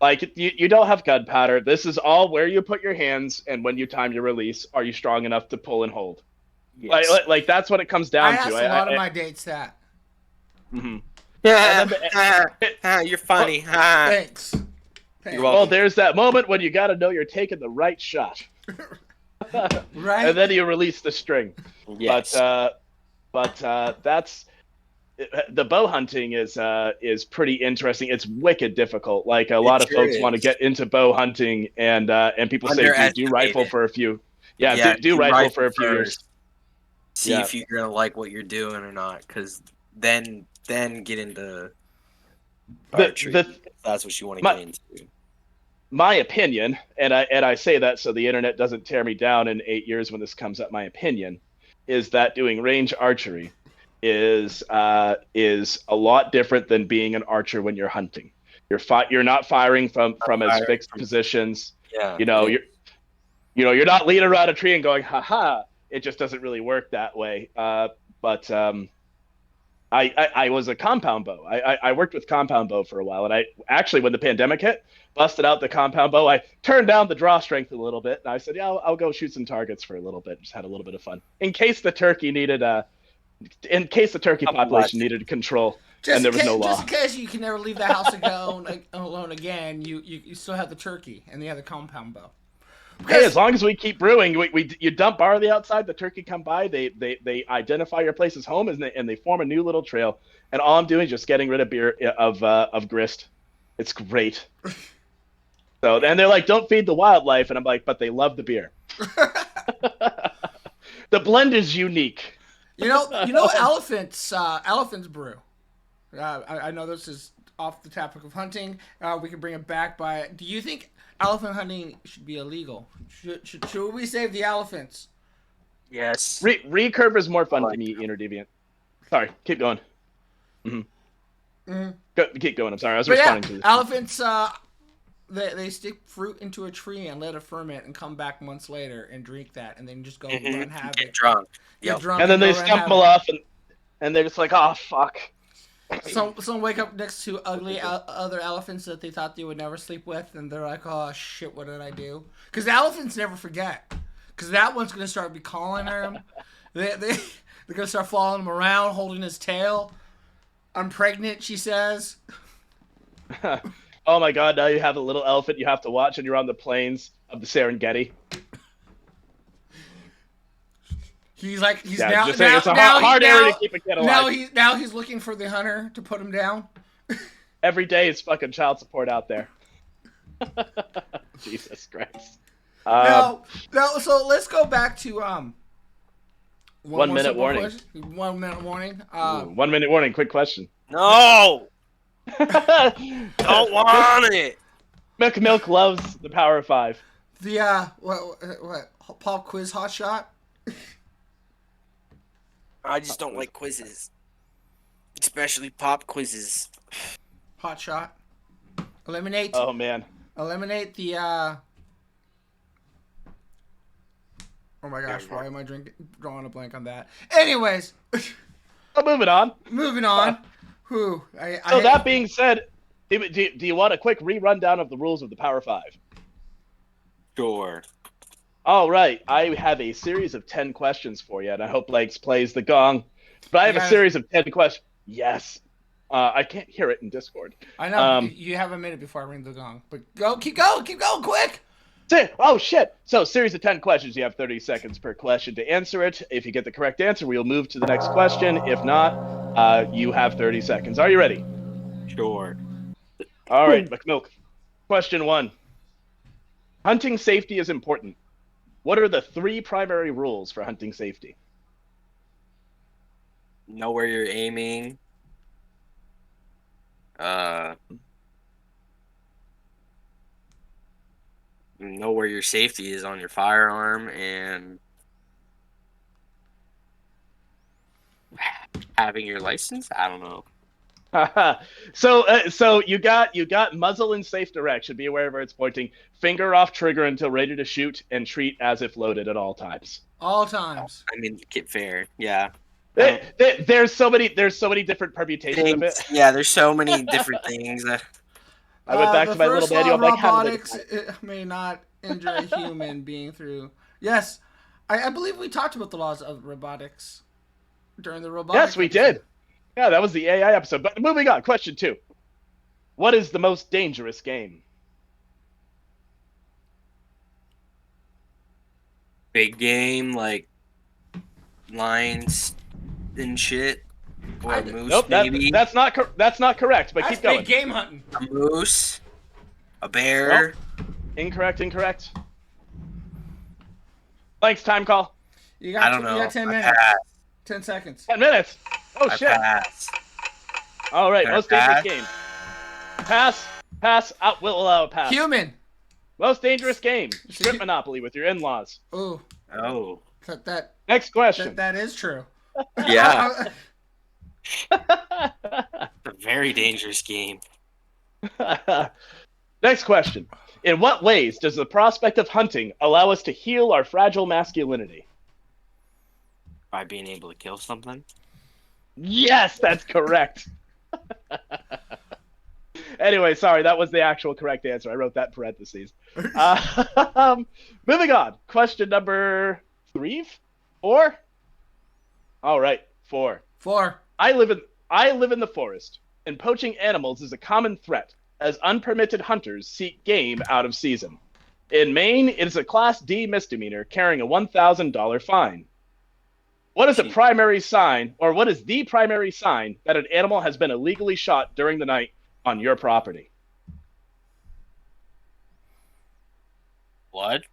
Speaker 2: Like you don't have gunpowder. This is all where you put your hands and when you time your release. Are you strong enough to pull and hold?
Speaker 3: Yes.
Speaker 2: Like that's what it comes
Speaker 1: I
Speaker 2: down to.
Speaker 1: asked a lot of my dates that.
Speaker 2: Mhm.
Speaker 3: Yeah.
Speaker 2: And then
Speaker 3: You're funny. Ha.
Speaker 1: Thanks.
Speaker 3: You're
Speaker 2: well,
Speaker 3: welcome.
Speaker 2: there's that moment when you got to know you're taking the right shot,
Speaker 1: Right?
Speaker 2: and then you release the string.
Speaker 3: Yes.
Speaker 2: But that's the bow hunting is pretty interesting. It's wicked difficult. Like a lot
Speaker 3: It
Speaker 2: of
Speaker 3: sure
Speaker 2: folks want to
Speaker 3: is.
Speaker 2: get into bow hunting, and people say do rifle
Speaker 3: Underestimated.
Speaker 2: for a few. Yeah,
Speaker 3: Yeah,
Speaker 2: do
Speaker 3: do
Speaker 2: rifle for
Speaker 3: rifle
Speaker 2: a few years.
Speaker 3: first. See
Speaker 2: Yeah.
Speaker 3: if you're gonna like what you're doing or not, because then get into archery.
Speaker 2: The
Speaker 3: If that's what you want to
Speaker 2: my
Speaker 3: get into.
Speaker 2: my opinion, and I say that so the internet doesn't tear me down in 8 years when this comes up. My opinion is that doing range archery is a lot different than being an archer when you're hunting. You're not firing from as
Speaker 3: Firing
Speaker 2: fixed
Speaker 3: from-
Speaker 2: positions.
Speaker 3: Yeah.
Speaker 2: You know you're not leaning around a tree and going ha ha. It just doesn't really work that way. But I was a compound bow. I worked with compound bow for a while, and I actually, when the pandemic hit, busted out the compound bow. I turned down the draw strength a little bit, and I said, "Yeah, I'll go shoot some targets for a little bit." Just had a little bit of fun in case the turkey needed in case the turkey
Speaker 3: Couple
Speaker 2: population
Speaker 3: lessons.
Speaker 2: needed control, and there was no law.
Speaker 1: Just in case you can never leave the house alone again, you still have the turkey and you have the compound bow.
Speaker 2: Hey, as long as we keep brewing, you dump barley outside, the turkey come by, they identify your place as home, and they form a new little trail. And all I'm doing is just getting rid of beer of grist. It's great. So and they're like, don't feed the wildlife, and I'm like, but they love the beer. The blend is unique.
Speaker 1: You know, elephants brew. I know this is off the topic of hunting. We can bring it back by. Do you think elephant hunting should be illegal? Should we save the elephants?
Speaker 3: Yes.
Speaker 2: Recurve is more fun to me, Interdeviant. Sorry, keep going. Keep going. I'm sorry, I was
Speaker 1: But yeah,
Speaker 2: responding to this.
Speaker 1: elephants. They stick fruit into a tree and let it ferment and come back months later and drink that and then just go run havoc.
Speaker 3: Get drunk.
Speaker 1: Get
Speaker 3: Yep.
Speaker 1: drunk
Speaker 2: And then
Speaker 1: go
Speaker 2: they
Speaker 1: run
Speaker 2: stumble
Speaker 1: havoc.
Speaker 2: off, and they're just like, oh fuck.
Speaker 1: Some wake up next to ugly other elephants that they thought they would never sleep with, and they're like, "Oh shit, what did I do?" Because the elephants never forget. Because that one's gonna start be calling him. They're gonna start following him around, holding his tail. I'm pregnant, she says.
Speaker 2: Oh my god! Now you have a little elephant you have to watch, and you're on the plains of the Serengeti.
Speaker 1: He's
Speaker 2: Yeah,
Speaker 1: now
Speaker 2: just saying,
Speaker 1: now
Speaker 2: it's a
Speaker 1: now,
Speaker 2: hard
Speaker 1: now,
Speaker 2: area to keep a kid alive.
Speaker 1: now he's looking for the hunter to put him down.
Speaker 2: Every day is fucking child support out there. Jesus Christ.
Speaker 1: No. So let's go back to
Speaker 2: 1
Speaker 1: more
Speaker 2: minute
Speaker 1: simple
Speaker 2: warning.
Speaker 1: question. 1 minute warning.
Speaker 2: 1 minute warning. Quick question.
Speaker 3: No. Don't want it.
Speaker 2: Milk loves the Power of Five.
Speaker 1: The what pop quiz hot shot.
Speaker 3: I just don't like quizzes, especially pop quizzes.
Speaker 1: Hot shot. Eliminate.
Speaker 2: Oh man.
Speaker 1: Eliminate the. Oh my gosh! Why am I drawing a blank on that? Anyways,
Speaker 2: Moving on.
Speaker 1: moving on. Who?
Speaker 2: So that being said, do you want a quick re-rundown of the rules of the Power Five?
Speaker 3: Sure.
Speaker 2: All right, I have a series of 10 questions for you, and I hope Legs plays the gong. But I have a series of 10 questions. Yes. I can't hear it in Discord.
Speaker 1: I know you have a minute before I ring the gong, but keep going, quick.
Speaker 2: Oh, shit. So, series of 10 questions. You have 30 seconds per question to answer it. If you get the correct answer, we'll move to the next question. If not, you have 30 seconds. Are you ready?
Speaker 3: Sure.
Speaker 2: All right, McMilk. Question 1. Hunting safety is important. What are the 3 primary rules for hunting safety?
Speaker 3: Know where you're aiming. Know where your safety is on your firearm, and having your license. I don't know.
Speaker 2: So you got muzzle in safe direction. Be aware of where it's pointing. Finger off trigger until ready to shoot, and treat as if loaded at all times.
Speaker 1: All times.
Speaker 3: I mean, get fair. Yeah.
Speaker 2: There's so many different permutations of it.
Speaker 3: Yeah, there's so many different things that.
Speaker 2: I went back
Speaker 1: The
Speaker 2: to my little
Speaker 1: first law
Speaker 2: manual.
Speaker 1: of
Speaker 2: I'm like, how do they
Speaker 1: robotics it may not injure a human being through. Yes, I believe we talked about the laws of robotics during the robotics.
Speaker 2: Yes, we did. Yeah, that was the AI episode. But moving on, question 2. What is the most dangerous game?
Speaker 3: Big game, like lions and shit. Or a moose,
Speaker 2: Nope,
Speaker 3: maybe.
Speaker 2: that's not correct, but
Speaker 1: That's
Speaker 2: keep going.
Speaker 1: big game hunting.
Speaker 3: A moose. A bear.
Speaker 2: Nope. Incorrect. Thanks, time call.
Speaker 1: You got,
Speaker 3: I don't know.
Speaker 1: You got 10
Speaker 3: I
Speaker 1: minutes.
Speaker 3: pass.
Speaker 1: 10 seconds.
Speaker 2: 10 minutes. Oh,
Speaker 3: I
Speaker 2: shit.
Speaker 3: pass.
Speaker 2: All right,
Speaker 3: Can I
Speaker 2: most dangerous
Speaker 3: pass?
Speaker 2: game. Pass. We'll allow a pass.
Speaker 1: Human.
Speaker 2: Most dangerous game. Strip Monopoly with your in-laws.
Speaker 1: Ooh,
Speaker 3: Oh.
Speaker 2: Next question.
Speaker 1: that is true.
Speaker 3: Yeah. A very dangerous game.
Speaker 2: Next question. In what ways does the prospect of hunting allow us to heal our fragile masculinity?
Speaker 3: By being able to kill something.
Speaker 2: Yes, that's correct. Anyway, sorry, that was the actual correct answer. I wrote that in parentheses. Moving on. Question number 3? 4? All right, 4.
Speaker 1: 4.
Speaker 2: I live in the forest, and poaching animals is a common threat, as unpermitted hunters seek game out of season. In Maine, it is a Class D misdemeanor, carrying a $1,000 fine. What is the primary sign that an animal has been illegally shot during the night on your property?
Speaker 3: What?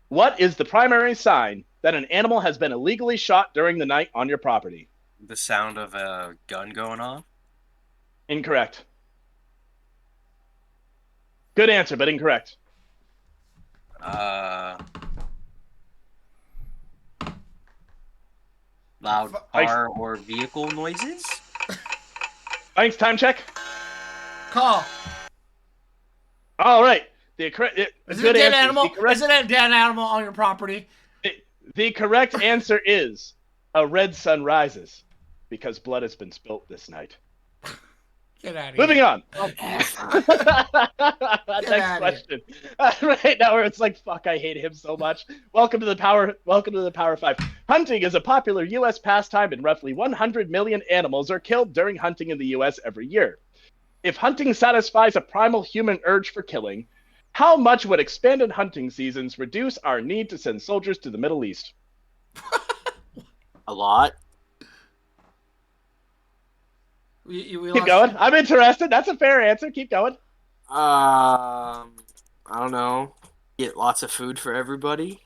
Speaker 2: What is the primary sign that an animal has been illegally shot during the night on your property?
Speaker 3: The sound of a gun going off?
Speaker 2: Incorrect. Good answer, but incorrect.
Speaker 3: Loud car or vehicle noises?
Speaker 2: Thanks, time check.
Speaker 1: Call.
Speaker 2: All right.
Speaker 1: Is it a dead animal? Is it a dead animal on your property?
Speaker 2: The correct answer is a red sun rises because blood has been spilt this night.
Speaker 1: Get out of here.
Speaker 2: Moving on.
Speaker 1: Get
Speaker 2: Next
Speaker 1: outta
Speaker 2: question. Right now, where it's like, fuck, I hate him so much. Welcome to the Power 5. Hunting is a popular U.S. pastime, and roughly 100 million animals are killed during hunting in the U.S. every year. If hunting satisfies a primal human urge for killing, how much would expanded hunting seasons reduce our need to send soldiers to the Middle East?
Speaker 3: A lot.
Speaker 2: Keep going. I'm interested. That's a fair answer. Keep going.
Speaker 3: I don't know. Get lots of food for everybody.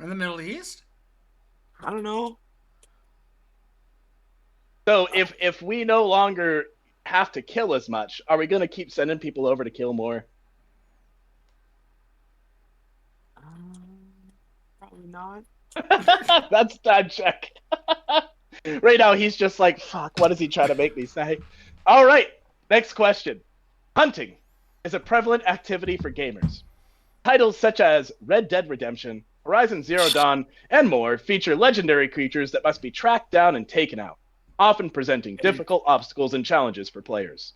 Speaker 1: In the Middle East?
Speaker 3: I don't know.
Speaker 2: So if we no longer have to kill as much, are we going to keep sending people over to kill more?
Speaker 3: Probably not.
Speaker 2: That's time check. Right now, he's just like, fuck, what is he trying to make me say? All right, next question. Hunting is a prevalent activity for gamers. Titles such as Red Dead Redemption, Horizon Zero Dawn, and more feature legendary creatures that must be tracked down and taken out, often presenting difficult obstacles and challenges for players.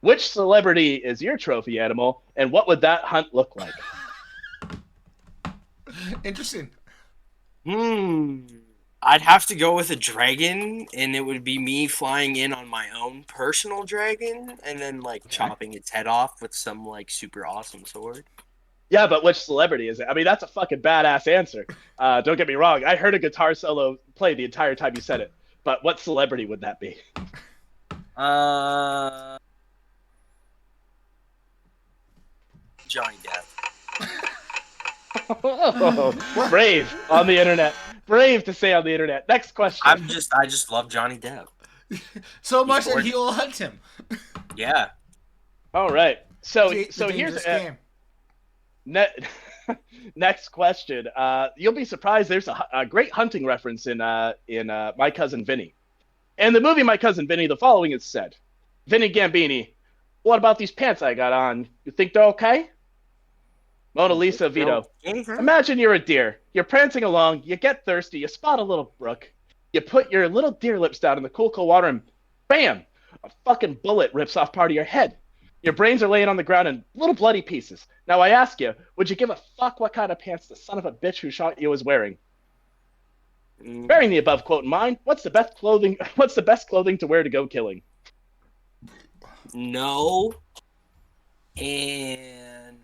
Speaker 2: Which celebrity is your trophy animal, and what would that hunt look like?
Speaker 1: Interesting.
Speaker 3: I'd have to go with a dragon, and it would be me flying in on my own personal dragon, and then chopping its head off with some super awesome sword.
Speaker 2: Yeah, but which celebrity is it? I mean, that's a fucking badass answer. Don't get me wrong. I heard a guitar solo play the entire time you said it. But what celebrity would that be?
Speaker 3: Johnny Depp.
Speaker 2: Oh, brave on the internet. Brave to say on the internet. Next question.
Speaker 3: I just love Johnny Depp.
Speaker 1: So much that he will hunt him.
Speaker 3: Yeah.
Speaker 2: All right. So
Speaker 1: The
Speaker 2: here's
Speaker 1: game.
Speaker 2: Next question. You'll be surprised. There's a great hunting reference in My Cousin Vinny. In the movie My Cousin Vinny, the following is said. Vinny Gambini, what about these pants I got on? You think they're okay? Mona Lisa Vito, imagine you're a deer. You're prancing along, you get thirsty, you spot a little brook. You put your little deer lips down in the cool, cold water and bam! A fucking bullet rips off part of your head. Your brains are laying on the ground in little bloody pieces. Now I ask you, would you give a fuck what kind of pants the son of a bitch who shot you is wearing? Bearing the above quote in mind, what's the best clothing to wear to go killing?
Speaker 3: No. And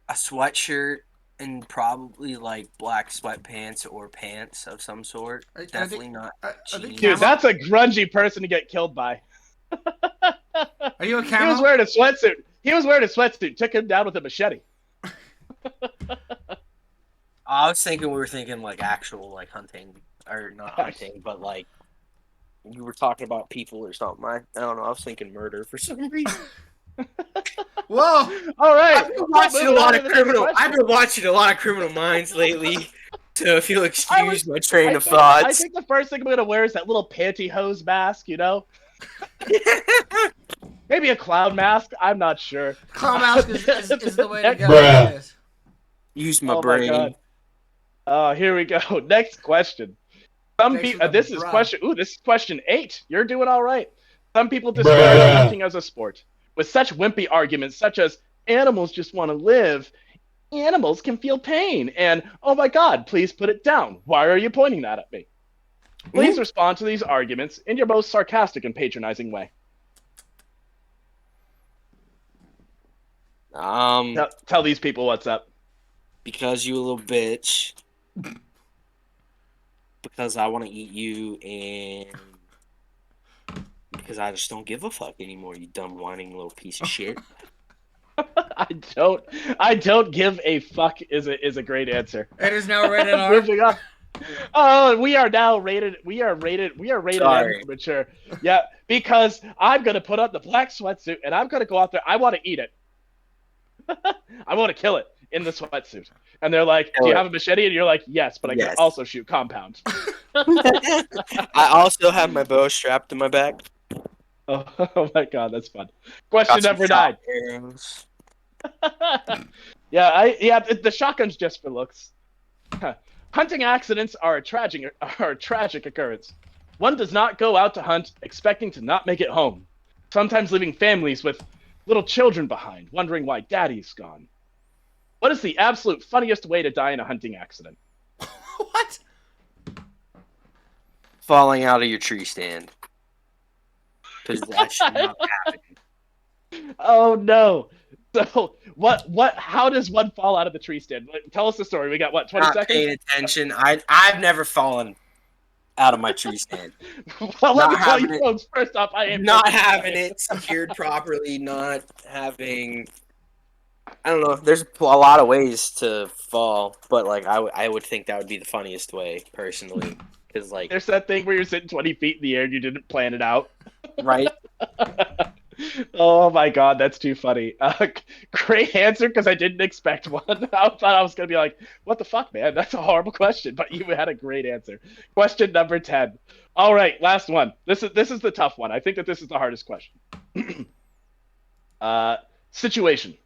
Speaker 3: a sweatshirt and probably like black sweatpants or pants of some sort. Definitely not jeans.
Speaker 2: Dude, that's a grungy person to get killed by.
Speaker 1: Are you a camo?
Speaker 2: He was wearing a sweatsuit. Took him down with a machete.
Speaker 3: I was thinking we were thinking like actual like hunting or not hunting, but like you were talking about people or something. I don't know. I was thinking murder for some reason.
Speaker 1: Whoa!
Speaker 2: All right.
Speaker 3: I've been watching a lot of Criminal Minds lately, so if you'll excuse my train of thoughts.
Speaker 2: I think the first thing I'm gonna wear is that little pantyhose mask. You know. Maybe a clown mask. I'm not sure.
Speaker 1: Clown mask is the way to go.
Speaker 4: Bruh.
Speaker 3: Use my brain.
Speaker 2: My God. Oh, here we go. Next question. This is question 8. You're doing all right. Some people discourage hunting as a sport with such wimpy arguments such as animals just want to live, animals can feel pain, and oh my God, please put it down. Why are you pointing that at me? Please respond to these arguments in your most sarcastic and patronizing way. Tell these people what's up.
Speaker 3: Because you a little bitch. Because I want to eat you, and because I just don't give a fuck anymore, you dumb whining little piece of shit.
Speaker 2: I don't give a fuck is a great answer.
Speaker 1: It is now rated R.
Speaker 2: Moving on. Oh, we are now rated. We are rated
Speaker 3: Sorry.
Speaker 2: M for mature. Yeah, because I'm gonna put on the black sweatsuit and I'm gonna go out there. I want to eat it. I want to kill it in the sweatsuit. And they're like, "Do you have a machete?" And you're like, "Yes, but I can also shoot compound."
Speaker 3: I also have my bow strapped to my back.
Speaker 2: Oh my God, that's fun. Question number 9. The shotgun's just for looks. Hunting accidents are a tragic occurrence. One does not go out to hunt expecting to not make it home, sometimes leaving families with little children behind, wondering why daddy's gone. What is the absolute funniest way to die in a hunting accident?
Speaker 1: What?
Speaker 3: Falling out of your tree stand. Because that should not happen.
Speaker 2: Oh no. So how does one fall out of the tree stand? Tell us the story. We got 20
Speaker 3: not
Speaker 2: seconds?
Speaker 3: paying attention. I've never fallen out of my tree stand.
Speaker 2: Well, let me tell you folks, first off, I am
Speaker 3: not having it secured properly, not having, I don't know, there's a lot of ways to fall, but like I would think that would be the funniest way, personally. Because like
Speaker 2: there's that thing where you're sitting 20 feet in the air and you didn't plan it out.
Speaker 3: Right?
Speaker 2: Oh my God, that's too funny. Great answer, because I didn't expect one. I thought I was going to be like, what the fuck, man? That's a horrible question, but you had a great answer. Question number 10. All right, last one. This is the tough one. I think that this is the hardest question. Situation.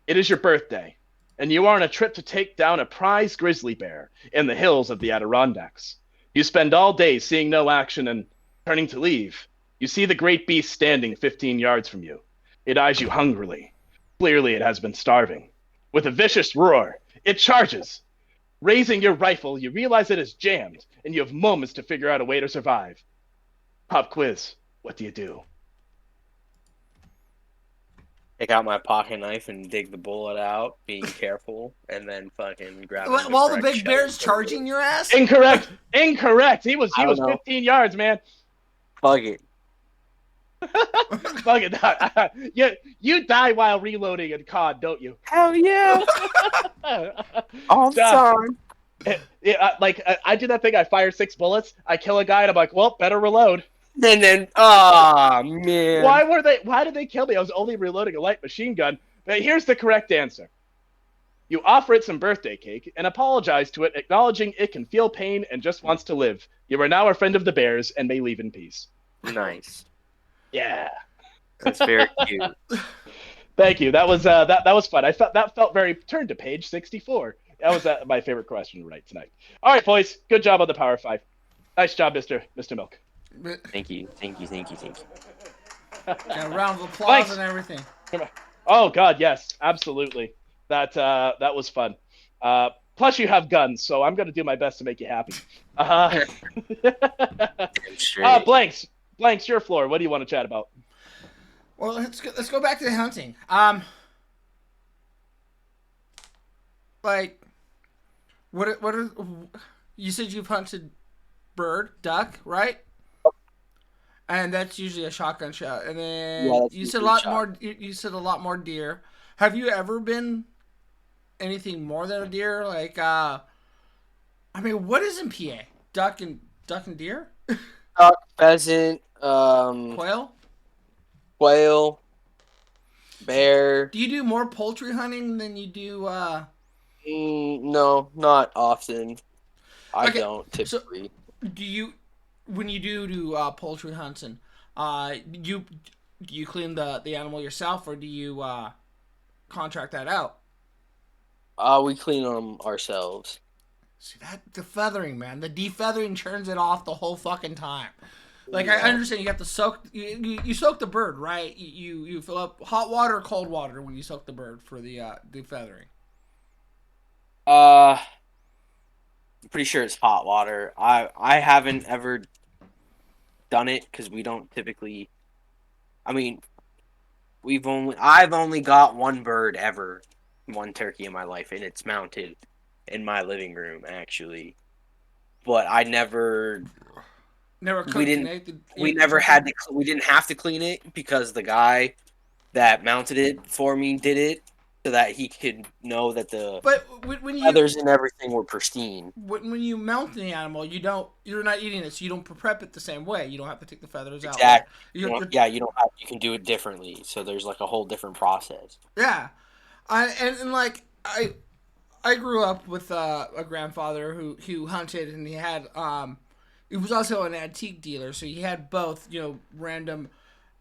Speaker 2: It is your birthday, and you are on a trip to take down a prize grizzly bear in the hills of the Adirondacks. You spend all day seeing no action and turning to leave. You see the great beast standing 15 yards from you. It eyes you hungrily. Clearly it has been starving. With a vicious roar, it charges. Raising your rifle, you realize it is jammed, and you have moments to figure out a way to survive. Pop quiz. What do you do?
Speaker 3: Take out my pocket knife and dig the bullet out, being careful, and then fucking grab it.
Speaker 1: While the big bear's charging your ass?
Speaker 2: Incorrect. He was 15 yards, man.
Speaker 3: Fuck it.
Speaker 2: Fuck it. You die while reloading in COD, don't you?
Speaker 3: Hell yeah. All the time.
Speaker 2: I did that thing. I fire 6 bullets. I kill a guy, and I'm like, well, better reload.
Speaker 3: And then, oh man.
Speaker 2: Why did they kill me? I was only reloading a light machine gun. But here's the correct answer. You offer it some birthday cake and apologize to it, acknowledging it can feel pain and just wants to live. You are now a friend of the bears and may leave in peace.
Speaker 3: Nice.
Speaker 2: Yeah.
Speaker 3: That's very cute.
Speaker 2: Thank you. That was that was fun. I felt that felt very. Turn to page 64. That was my favorite question to write tonight. All right, boys. Good job on the Power Five. Nice job, Mister Milk.
Speaker 3: Thank you.
Speaker 1: Got a round of applause
Speaker 2: Thanks.
Speaker 1: and everything.
Speaker 2: Oh God, yes, absolutely. That was fun. Plus, you have guns, so I'm gonna do my best to make you happy. Blanks, your floor. What do you want to chat about?
Speaker 1: Well, let's go back to the hunting. Like, what are you said you've hunted bird, duck, right? And that's usually a shotgun shot. And then you said a lot more. You said a lot more deer. Have you ever been anything more than a deer? Like, I mean, what is in PA? Duck and deer?
Speaker 3: Duck, pheasant,
Speaker 1: Quail?
Speaker 3: quail, bear.
Speaker 1: Do you do more poultry hunting than you do?
Speaker 3: No, not often. I
Speaker 1: Okay,
Speaker 3: don't typically.
Speaker 1: So, do you, when you do poultry hunting, do you clean the animal yourself, or do you contract that out?
Speaker 3: We clean them ourselves.
Speaker 1: See that the feathering, man, the defeathering turns it off the whole fucking time. Like I
Speaker 3: Yeah.
Speaker 1: understand you have to soak you soak the bird, right? You fill up hot water or cold water when you soak the bird for the defeathering.
Speaker 3: I'm pretty sure it's hot water. I haven't ever done it because we don't typically. I mean, I've only got one bird ever, one turkey in my life, and it's mounted in my living room actually. But I never.
Speaker 1: Never cooked.
Speaker 3: We didn't.
Speaker 1: It?
Speaker 3: We never had to. We didn't have to clean it because the guy that mounted it for me did it so that he could know that the
Speaker 1: But when you
Speaker 3: feathers and everything were pristine.
Speaker 1: when you mount the animal, you're not eating it, so you don't prep it the same way. You don't have to take the feathers out.
Speaker 3: Exactly.
Speaker 1: You're,
Speaker 3: Yeah, you don't have. You can do it differently. So there's like a whole different process.
Speaker 1: yeah, and like I grew up with a grandfather who hunted, and he had he was also an antique dealer, so he had both random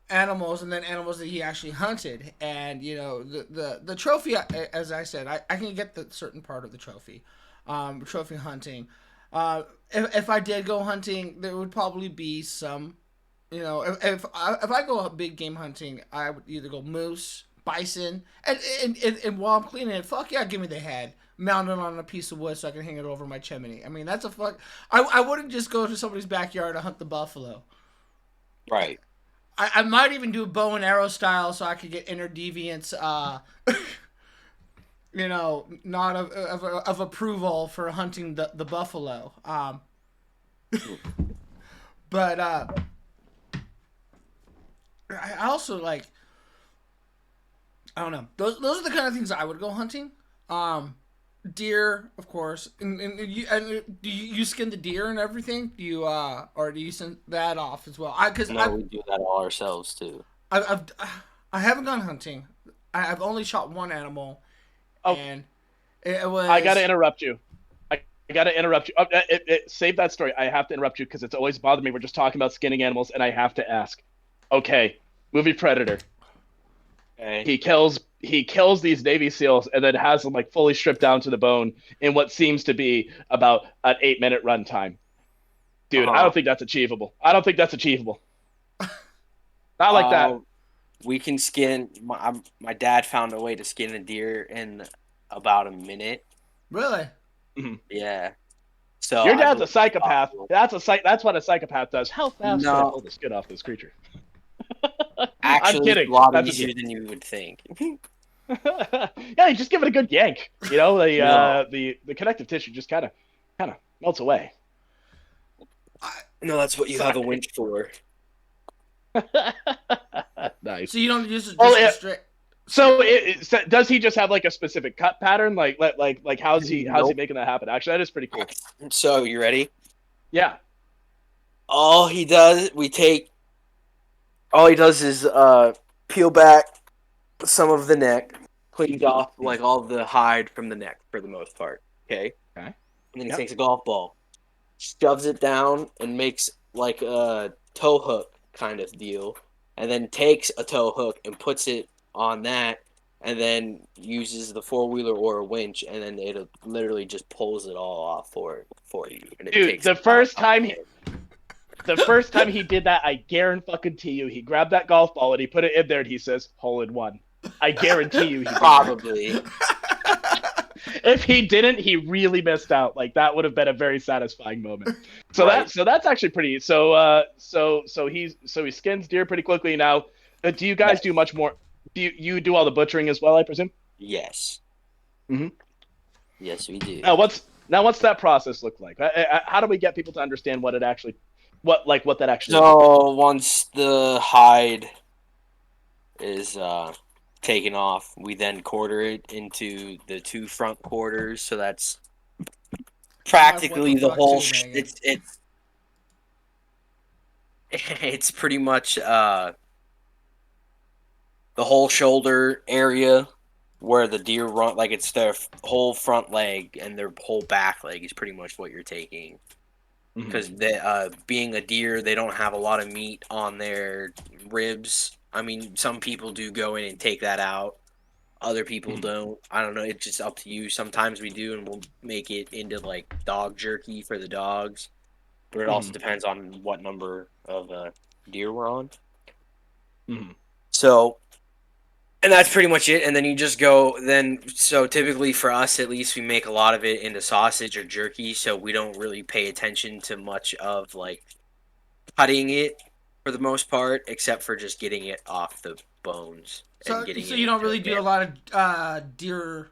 Speaker 1: animals and then animals that he actually hunted. And the trophy, as I said, I can get the certain part of the trophy, trophy hunting. If I did go hunting, there would probably be some, if I go big game hunting, I would either go moose, bison, and while I'm cleaning it, fuck yeah, give me the head mounted on a piece of wood so I can hang it over my chimney. I mean, that's a fuck. I wouldn't just go to somebody's backyard to hunt the buffalo.
Speaker 3: Right.
Speaker 1: I might even do a bow and arrow style so I could get inner deviance, not of approval for hunting the buffalo. But I also like, I don't know. Those are the kind of things I would go hunting. Deer, of course, and do you skin the deer and everything? Do you or do you send that off as well?
Speaker 3: We do that all ourselves too.
Speaker 1: I haven't gone hunting. I've only shot one animal, and it was.
Speaker 2: I gotta interrupt you. I gotta interrupt you. Save that story. I have to interrupt you because it's always bothered me. We're just talking about skinning animals, and I have to ask. Okay, movie Predator.
Speaker 3: Okay.
Speaker 2: He kills these Navy SEALs and then has them like fully stripped down to the bone in what seems to be about an 8-minute runtime. Dude, I don't think that's achievable. Not like that.
Speaker 3: We can skin. My dad found a way to skin a deer in about a minute.
Speaker 1: Really?
Speaker 2: Mm-hmm.
Speaker 3: Yeah. So
Speaker 2: your dad's a psychopath. That's what a psychopath does. How fast can I pull the skin off this creature?
Speaker 3: Actually,
Speaker 2: I'm kidding.
Speaker 3: A lot easier than you would think.
Speaker 2: Yeah, you just give it a good yank. The connective tissue just kind of melts away.
Speaker 3: No, that's what you have a winch for.
Speaker 2: Nice.
Speaker 1: So you don't use it just straight.
Speaker 2: So does he just have like a specific cut pattern? Like how's he making that happen? Actually, that is pretty cool.
Speaker 3: So you ready?
Speaker 2: Yeah.
Speaker 3: All he does is peel back some of the neck, cleans off like all the hide from the neck for the most part. Okay.
Speaker 2: Okay.
Speaker 3: And then he
Speaker 2: Yep.
Speaker 3: takes a golf ball, shoves it down, and makes like a toe hook kind of deal, and then takes a toe hook and puts it on that, and then uses the 4-wheeler or a winch, and then it literally just pulls it all off for you. And it
Speaker 2: Dude,
Speaker 3: takes
Speaker 2: the first time he did that, I guarantee you, he grabbed that golf ball and he put it in there and he says, "Hole in one." I guarantee you he did that.
Speaker 3: probably.
Speaker 2: If he didn't, he really missed out. Like that would have been a very satisfying moment. So
Speaker 3: Right.
Speaker 2: that's actually pretty. So he skins deer pretty quickly now. Do you guys do much more? Do you do all the butchering as well? I presume.
Speaker 3: Yes.
Speaker 2: Mhm.
Speaker 3: Yes, we do.
Speaker 2: What's that process look like? How do we get people to understand what that actually is?
Speaker 3: So once the hide is taken off, we then quarter it into the 2 front quarters. So that's practically the whole. It's pretty much the whole shoulder area where the deer run. Like it's their whole front leg and their whole back leg is pretty much what you're taking. Because being a deer, they don't have a lot of meat on their ribs. I mean, some people do go in and take that out. Other people don't. I don't know. It's just up to you. Sometimes we do, and we'll make it into like dog jerky for the dogs. But it also depends on what number of deer we're on. So, and that's pretty much it. And then you just go. So typically for us, at least, we make a lot of it into sausage or jerky. So we don't really pay attention to much of like cutting it for the most part, except for just getting it off the bones.
Speaker 1: So you don't really do a lot of deer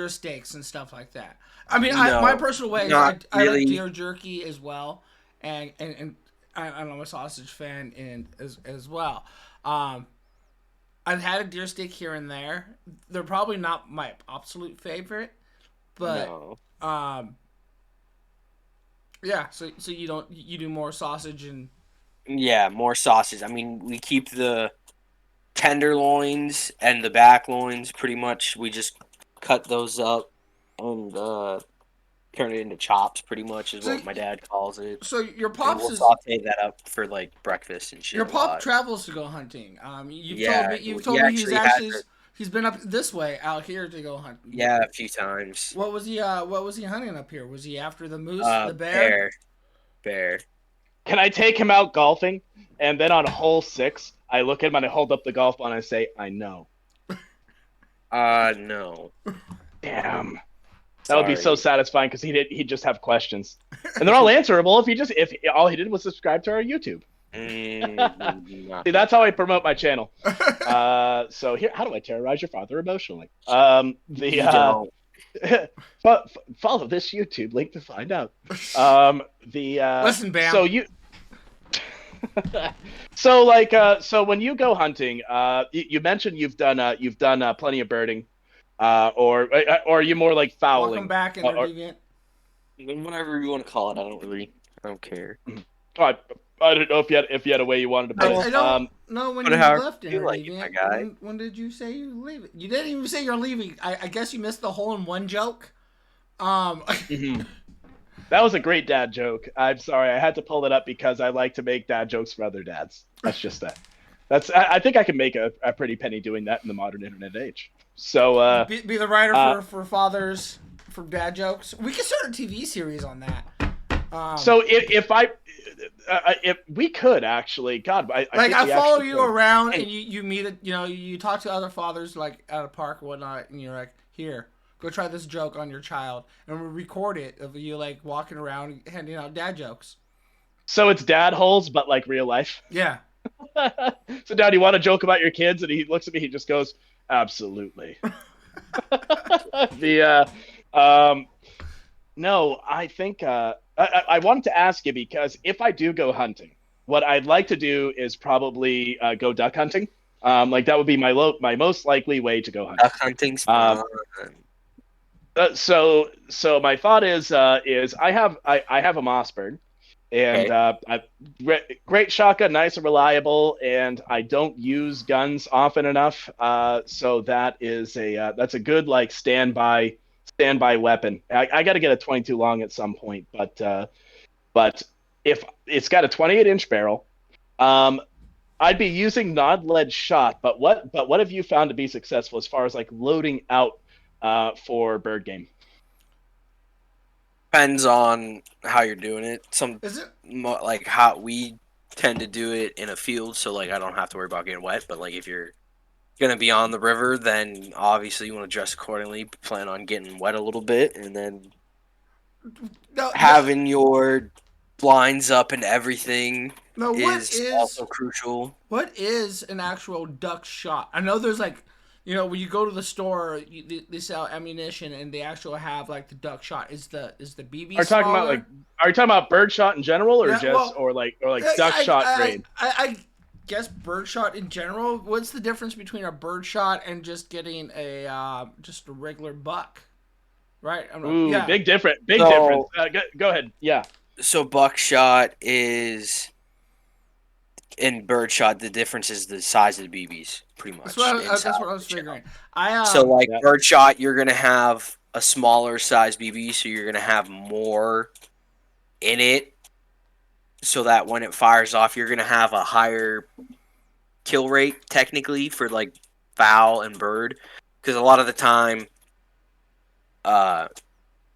Speaker 1: steaks and stuff like that. I mean, my personal way is I like deer jerky as well, and I'm a sausage fan as well. I've had a deer steak here and there. They're probably not my absolute favorite, but yeah. So you do more sausage and
Speaker 3: more sausage. I mean, we keep the tenderloins and the back loins pretty much. We just cut those up and turn it into chops. Pretty much is what my dad calls it.
Speaker 1: So your pops
Speaker 3: we'll saute that up for like breakfast and shit.
Speaker 1: Your pop travels to go hunting. You've told me he's been up this way out here to go hunt.
Speaker 3: Yeah, a few times.
Speaker 1: What was he hunting up here? Was he after the moose, the bear?
Speaker 3: Bear.
Speaker 2: Can I take him out golfing? And then on hole 6, I look at him and I hold up the golf ball and I say, "I know."
Speaker 3: No.
Speaker 2: Damn. That would be so satisfying because he'd just have questions, and they're all answerable if all he did was subscribe to our YouTube. See, that's how I promote my channel. So here, how do I terrorize your father emotionally? Follow this YouTube link to find out.
Speaker 1: Listen, Bam.
Speaker 2: So you. So when you go hunting, you mentioned you've done plenty of birding. Or are you more like fouling?
Speaker 1: Welcome back, Deviant.
Speaker 3: Whatever you want to call it, I don't care.
Speaker 2: I don't know if you had a way you wanted to put it.
Speaker 1: I don't know when you left Deviant. When did you say you were leaving? You didn't even say you're leaving. I guess you missed the hole in one joke.
Speaker 2: That was a great dad joke. I'm sorry, I had to pull it up because I like to make dad jokes for other dads. That's just that. I think I can make a pretty penny doing that in the modern internet age. So
Speaker 1: be the writer for fathers for dad jokes. We could start a TV series on that.
Speaker 2: So if we could actually, God, I
Speaker 1: follow you around and you meet it. You talk to other fathers like at a park or whatnot, and you're like, here, go try this joke on your child, and we record it of you like walking around handing out dad jokes.
Speaker 2: So it's dad holes, but like real life.
Speaker 1: Yeah.
Speaker 2: So, Dad, you want to joke about your kids? And he looks at me. He just goes, "Absolutely." No, I think I wanted to ask you because if I do go hunting, what I'd like to do is probably go duck hunting. Like that would be my most likely way to go hunting.
Speaker 3: Duck hunting's fun.
Speaker 2: So my thought is I have a mossberg. And
Speaker 3: Okay.
Speaker 2: great shotgun, nice and reliable. And I don't use guns often enough, so that's a good like standby weapon. I got to get a 22 long at some point, but if it's got a 28-inch barrel, um, I'd be using non-lead shot. But what have you found to be successful as far as like loading out for bird game?
Speaker 3: Depends on how you're doing it.
Speaker 1: Is it?
Speaker 3: Like how we tend to do it in a field, so like I don't have to worry about getting wet. But like if you're gonna be on the river, then obviously you want to dress accordingly. Plan on getting wet a little bit, and then
Speaker 1: No,
Speaker 3: having your blinds up and everything
Speaker 1: no.
Speaker 3: is also crucial.
Speaker 1: What is an actual duck shot? I know there's like, when you go to the store, they sell ammunition and they actually have like the duck shot. Is the BB smaller?
Speaker 2: Are you talking about bird shot in general, or
Speaker 1: Yeah,
Speaker 2: just
Speaker 1: well,
Speaker 2: or like duck shot grade?
Speaker 1: I guess bird shot in general. What's the difference between a bird shot and just getting just a regular buck? Right?
Speaker 2: Ooh,
Speaker 1: Yeah.
Speaker 2: big difference.
Speaker 3: So-
Speaker 2: Go ahead. Yeah.
Speaker 3: So buckshot is in birdshot. The difference is the size of the BBs, pretty much.
Speaker 1: That's what I was figuring.
Speaker 3: So like
Speaker 2: Yeah.
Speaker 3: birdshot, you're gonna have a smaller size BB, so you're gonna have more in it, so that when it fires off, you're gonna have a higher kill rate technically for like fowl and bird, because a lot of the time,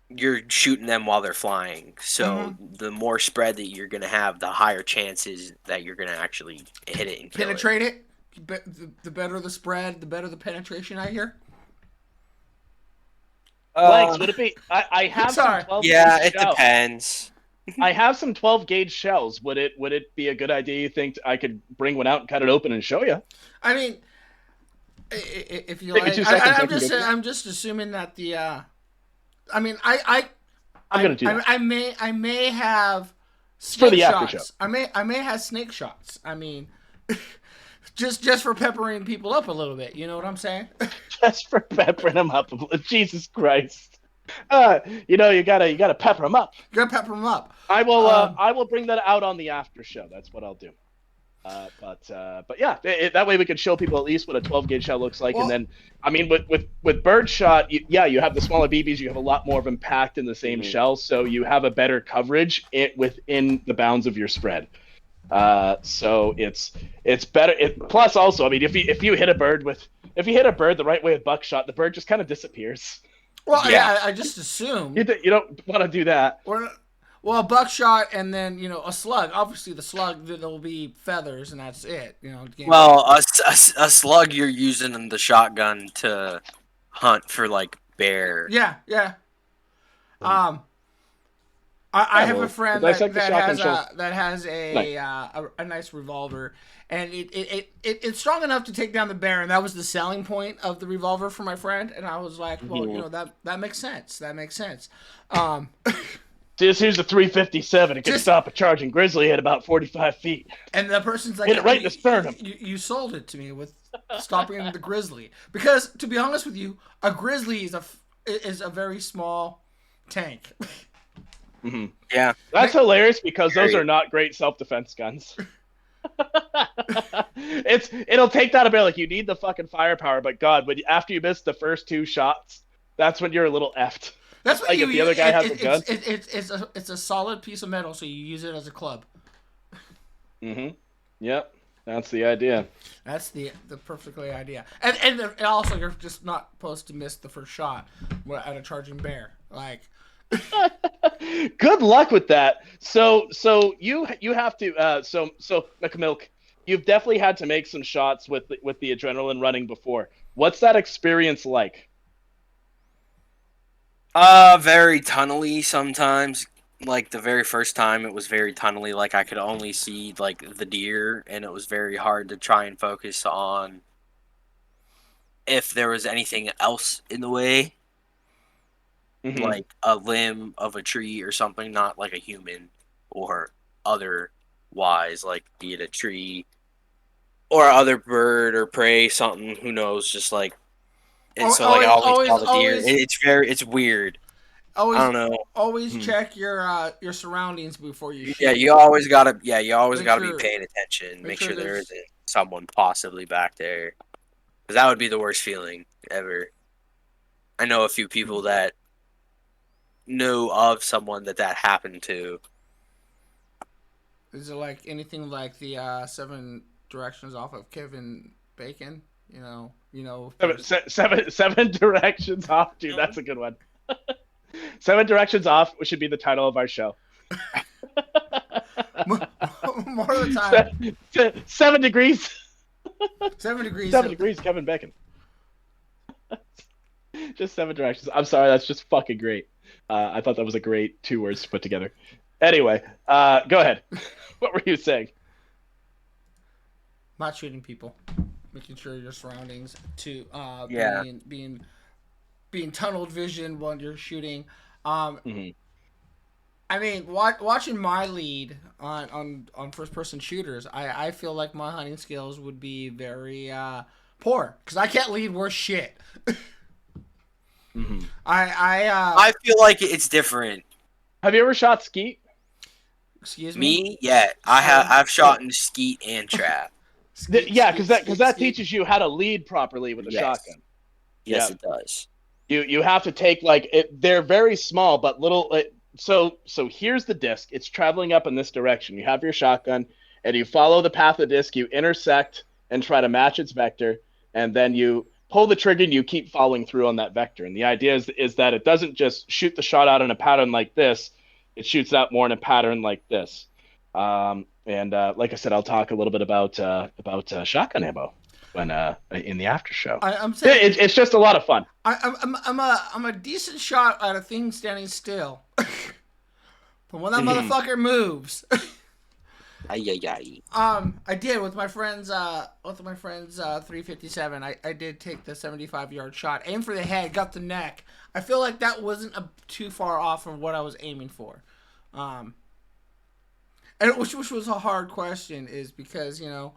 Speaker 3: you're shooting them while they're flying. So the more spread that you're gonna have, the higher chances that you're gonna actually hit it and kill
Speaker 1: Penetrate it. The better the spread, the better the penetration. I hear.
Speaker 2: Legs, would it be? I have
Speaker 1: Sorry.
Speaker 2: some 12
Speaker 3: Yeah,
Speaker 2: gauge
Speaker 3: it
Speaker 2: shells.
Speaker 3: depends.
Speaker 2: I have some 12 gauge shells. Would it be a good idea? You think I could bring one out and cut it open and show you?
Speaker 1: I mean, if you
Speaker 2: Take me
Speaker 1: like,
Speaker 2: 2 seconds,
Speaker 1: I'm just assuming that the. I mean, I'm
Speaker 2: gonna do that.
Speaker 1: I may have
Speaker 2: For
Speaker 1: snake
Speaker 2: the after
Speaker 1: shots.
Speaker 2: show.
Speaker 1: I may have snake shots. I mean, just for peppering people up a little bit. You know what I'm saying?
Speaker 2: Just for peppering them up. Jesus Christ. You gotta pepper them up.
Speaker 1: You gotta pepper them up.
Speaker 2: I will bring that out on the after show. That's what I'll do. But yeah, that way we could show people at least what a 12 gauge shell looks like,
Speaker 1: Well,
Speaker 2: and then I mean with bird shot, you have the smaller BBs, you have a lot more of them packed in the same shell, so you have a better coverage within the bounds of your spread. So it's better. Plus also, I mean, if you hit a bird the right way with buckshot, the bird just kind of disappears.
Speaker 1: Well,
Speaker 3: Yeah.
Speaker 1: I just assumed.
Speaker 2: You don't want to do that.
Speaker 1: Well, a buckshot and then a slug. Obviously, the slug there'll be feathers and that's it.
Speaker 3: Well, a slug you're using in the shotgun to hunt for like bear.
Speaker 1: Yeah. I have a friend that has a nice revolver, and it's strong enough to take down the bear, and that was the selling point of the revolver for my friend. And I was like, well, that makes sense. That makes sense.
Speaker 2: Here's a 357. It can stop a charging grizzly at about 45 feet.
Speaker 1: And the person's like,
Speaker 2: hit it right in the sternum.
Speaker 1: You sold it to me with stopping the grizzly, because to be honest with you, a grizzly is a very small tank.
Speaker 2: Mm-hmm.
Speaker 3: Yeah,
Speaker 2: that's hilarious because those are not great self-defense guns. It'll take that a bit. Like, you need the fucking firepower, but God, after you miss the first 2 shots, that's when you're a little effed.
Speaker 1: That's what
Speaker 2: like if the other guy has a gun.
Speaker 1: It's a solid piece of metal, so you use it as a club.
Speaker 2: Mm-hmm. Yep. That's the idea.
Speaker 1: That's the perfectly idea. And also, you're just not supposed to miss the first shot at a charging bear. Like,
Speaker 2: good luck with that. So you have to so McMilk, you've definitely had to make some shots with the adrenaline running before. What's that experience like?
Speaker 3: Very tunnely sometimes. Like the very first time, it was very tunnely. Like I could only see like the deer, and it was very hard to try and focus on if there was anything else in the way, like a limb of a tree or something, not like a human or otherwise, like be it a tree or other bird or prey, something. Who knows? Just like. And so, like, I always saw the deer. It's weird.
Speaker 1: always
Speaker 3: I don't know.
Speaker 1: always check your surroundings before you shoot.
Speaker 3: Yeah, you always gotta. Yeah, you always
Speaker 1: Make
Speaker 3: gotta
Speaker 1: sure-
Speaker 3: be paying attention.
Speaker 1: make
Speaker 3: Make
Speaker 1: sure
Speaker 3: sure there
Speaker 1: there's-
Speaker 3: isn't someone possibly back there, because that would be the worst feeling ever. I know a few people that know of someone that happened to.
Speaker 1: Is it like anything like the 7 directions off of Kevin Bacon?
Speaker 2: Seven directions off, dude. That's a good one. 7 directions off should be the title of our show.
Speaker 1: more of the time.
Speaker 2: 7 degrees.
Speaker 1: 7 degrees.
Speaker 2: 7 degrees, Kevin Bacon. Just 7 directions. I'm sorry, that's just fucking great. I thought that was a great 2 words to put together. Anyway, go ahead. What were you saying?
Speaker 1: Not shooting people. Making sure your surroundings to
Speaker 3: Yeah.
Speaker 1: being tunneled vision while you're shooting.
Speaker 2: Mhm.
Speaker 1: I mean, watching my lead on first person shooters, I feel like my hunting skills would be very poor because I can't lead worth shit.
Speaker 2: Mhm.
Speaker 3: I feel like it's different.
Speaker 2: Have you ever shot skeet?
Speaker 1: Excuse me.
Speaker 3: Me, yeah, I've shot in skeet and trap.
Speaker 2: Yeah, because that
Speaker 1: Skeet.
Speaker 2: teaches you how to lead properly with a
Speaker 3: Yes.
Speaker 2: shotgun.
Speaker 3: Yes,
Speaker 2: Yeah.
Speaker 3: it does.
Speaker 2: You have to take like they're very small but little. So here's the disc. It's traveling up in this direction. You have your shotgun and you follow the path of the disc. You intersect and try to match its vector, and then you pull the trigger and you keep following through on that vector. And the idea is that it doesn't just shoot the shot out in a pattern like this. It shoots out more in a pattern like this. And like I said, I'll talk a little bit about shotgun ammo when in the after show.
Speaker 1: I'm saying
Speaker 2: It's just a lot of fun.
Speaker 1: I'm a decent shot at a thing standing still, but when that motherfucker moves,
Speaker 3: Ay.
Speaker 1: I did with my friends 357. I did take the 75-yard shot, aimed for the head, got the neck. I feel like that wasn't too far off from what I was aiming for, and which was a hard question, is because I'm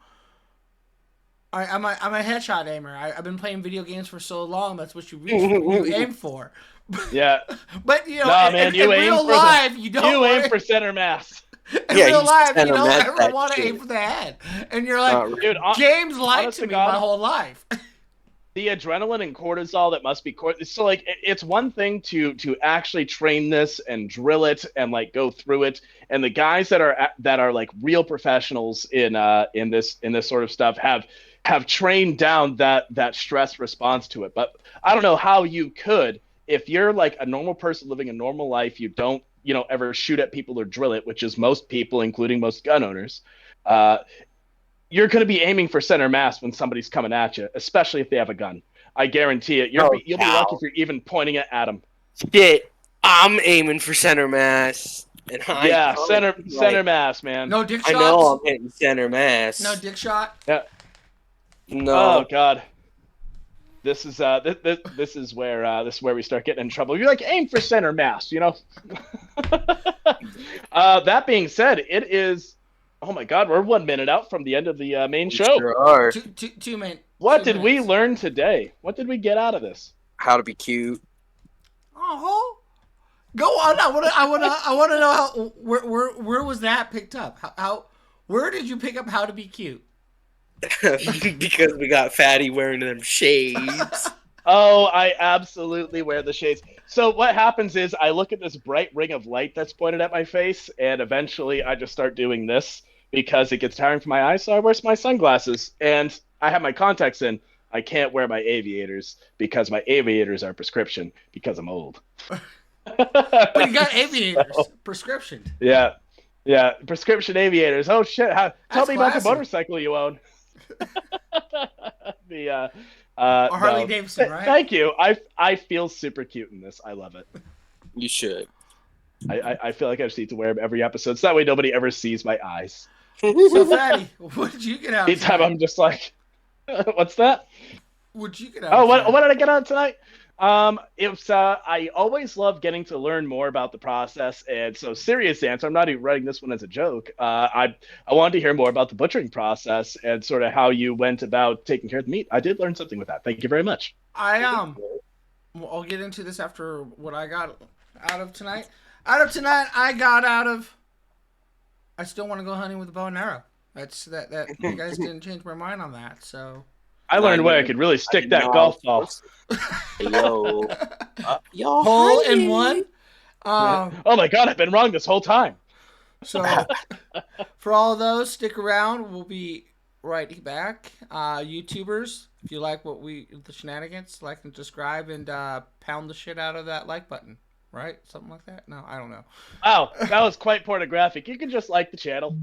Speaker 1: a headshot aimer. I've been playing video games for so long. That's what you aim for.
Speaker 2: Yeah.
Speaker 1: But
Speaker 2: Nah, man,
Speaker 1: in real life, you don't
Speaker 2: aim for center mass.
Speaker 1: In
Speaker 3: Yeah,
Speaker 1: real
Speaker 3: you
Speaker 1: life, you
Speaker 3: center
Speaker 1: don't
Speaker 3: mass
Speaker 1: ever
Speaker 3: that
Speaker 1: want to
Speaker 3: shit.
Speaker 1: aim for the head, and you're like,
Speaker 2: Dude,
Speaker 1: games lied
Speaker 2: honest
Speaker 1: to
Speaker 2: to
Speaker 1: me
Speaker 2: God,
Speaker 1: my whole life.
Speaker 2: the adrenaline and cortisol that must be so like it's one thing to actually train this and drill it and like go through it, and the guys that are like real professionals in this sort of stuff have trained down that stress response to it. But I don't know how you could, if you're like a normal person living a normal life, you don't ever shoot at people or drill it, which is most people, including most gun owners. You're going to be aiming for center mass when somebody's coming at you, especially if they have a gun. I guarantee it. You'll be lucky if you're even pointing it at them.
Speaker 3: Shit, I'm aiming for center mass. And
Speaker 2: center mass, man.
Speaker 1: No dick
Speaker 3: I
Speaker 1: shots.
Speaker 3: know I'm hitting center mass.
Speaker 1: No dick shot.
Speaker 2: Yeah.
Speaker 3: No.
Speaker 2: Oh God. This is this is where we start getting in trouble. You're like, aim for center mass, That being said, it is. Oh my God, we're 1 minute out from the end of the main show.
Speaker 3: Sure are.
Speaker 1: 2 minutes.
Speaker 2: What did we learn today? What did we get out of this?
Speaker 3: How to be cute.
Speaker 1: Oh, go on. I want to know how where was that picked up? How where did you pick up how to be cute?
Speaker 3: Because we got Fattie wearing them shades.
Speaker 2: Oh, I absolutely wear the shades. So what happens is I look at this bright ring of light that's pointed at my face, and eventually I just start doing this because it gets tiring for my eyes, so I wear my sunglasses. And I have my contacts in. I can't wear my aviators because my aviators are prescription because I'm old.
Speaker 1: But you got aviators, prescription.
Speaker 2: Yeah, prescription aviators. Oh shit! Tell me about the
Speaker 1: classy.
Speaker 2: motorcycle you own. The
Speaker 1: Harley
Speaker 2: no.
Speaker 1: Davidson, right?
Speaker 2: Thank you. I feel super cute in this. I love it.
Speaker 3: You should.
Speaker 2: I feel like I just need to wear them every episode, so that way nobody ever sees my eyes.
Speaker 1: So Fattie, what did you get out?
Speaker 2: Anytime I'm just like, what's that?
Speaker 1: What'd you get out?
Speaker 2: Oh, what did I get on tonight? It's I always love getting to learn more about the process, and so serious answer. I'm not even writing this one as a joke. I wanted to hear more about the butchering process and sort of how you went about taking care of the meat. I did learn something with that. Thank you very much.
Speaker 1: I'll get into this after what I got out of tonight? Out of tonight, I got out of. I still want to go hunting with a bow and arrow. That's that. You guys didn't change my mind on that, so.
Speaker 2: I learned where I could really stick that golf ball.
Speaker 3: Yo, yo,
Speaker 1: Hole in
Speaker 3: honey.
Speaker 1: one.
Speaker 2: Oh my god, I've been wrong this whole time.
Speaker 1: So, for all of those, stick around. We'll be right back. YouTubers, if you like the shenanigans, like and subscribe and pound the shit out of that like button. Right? Something like that? No, I don't know.
Speaker 2: Wow, that was quite pornographic. You can just like the channel.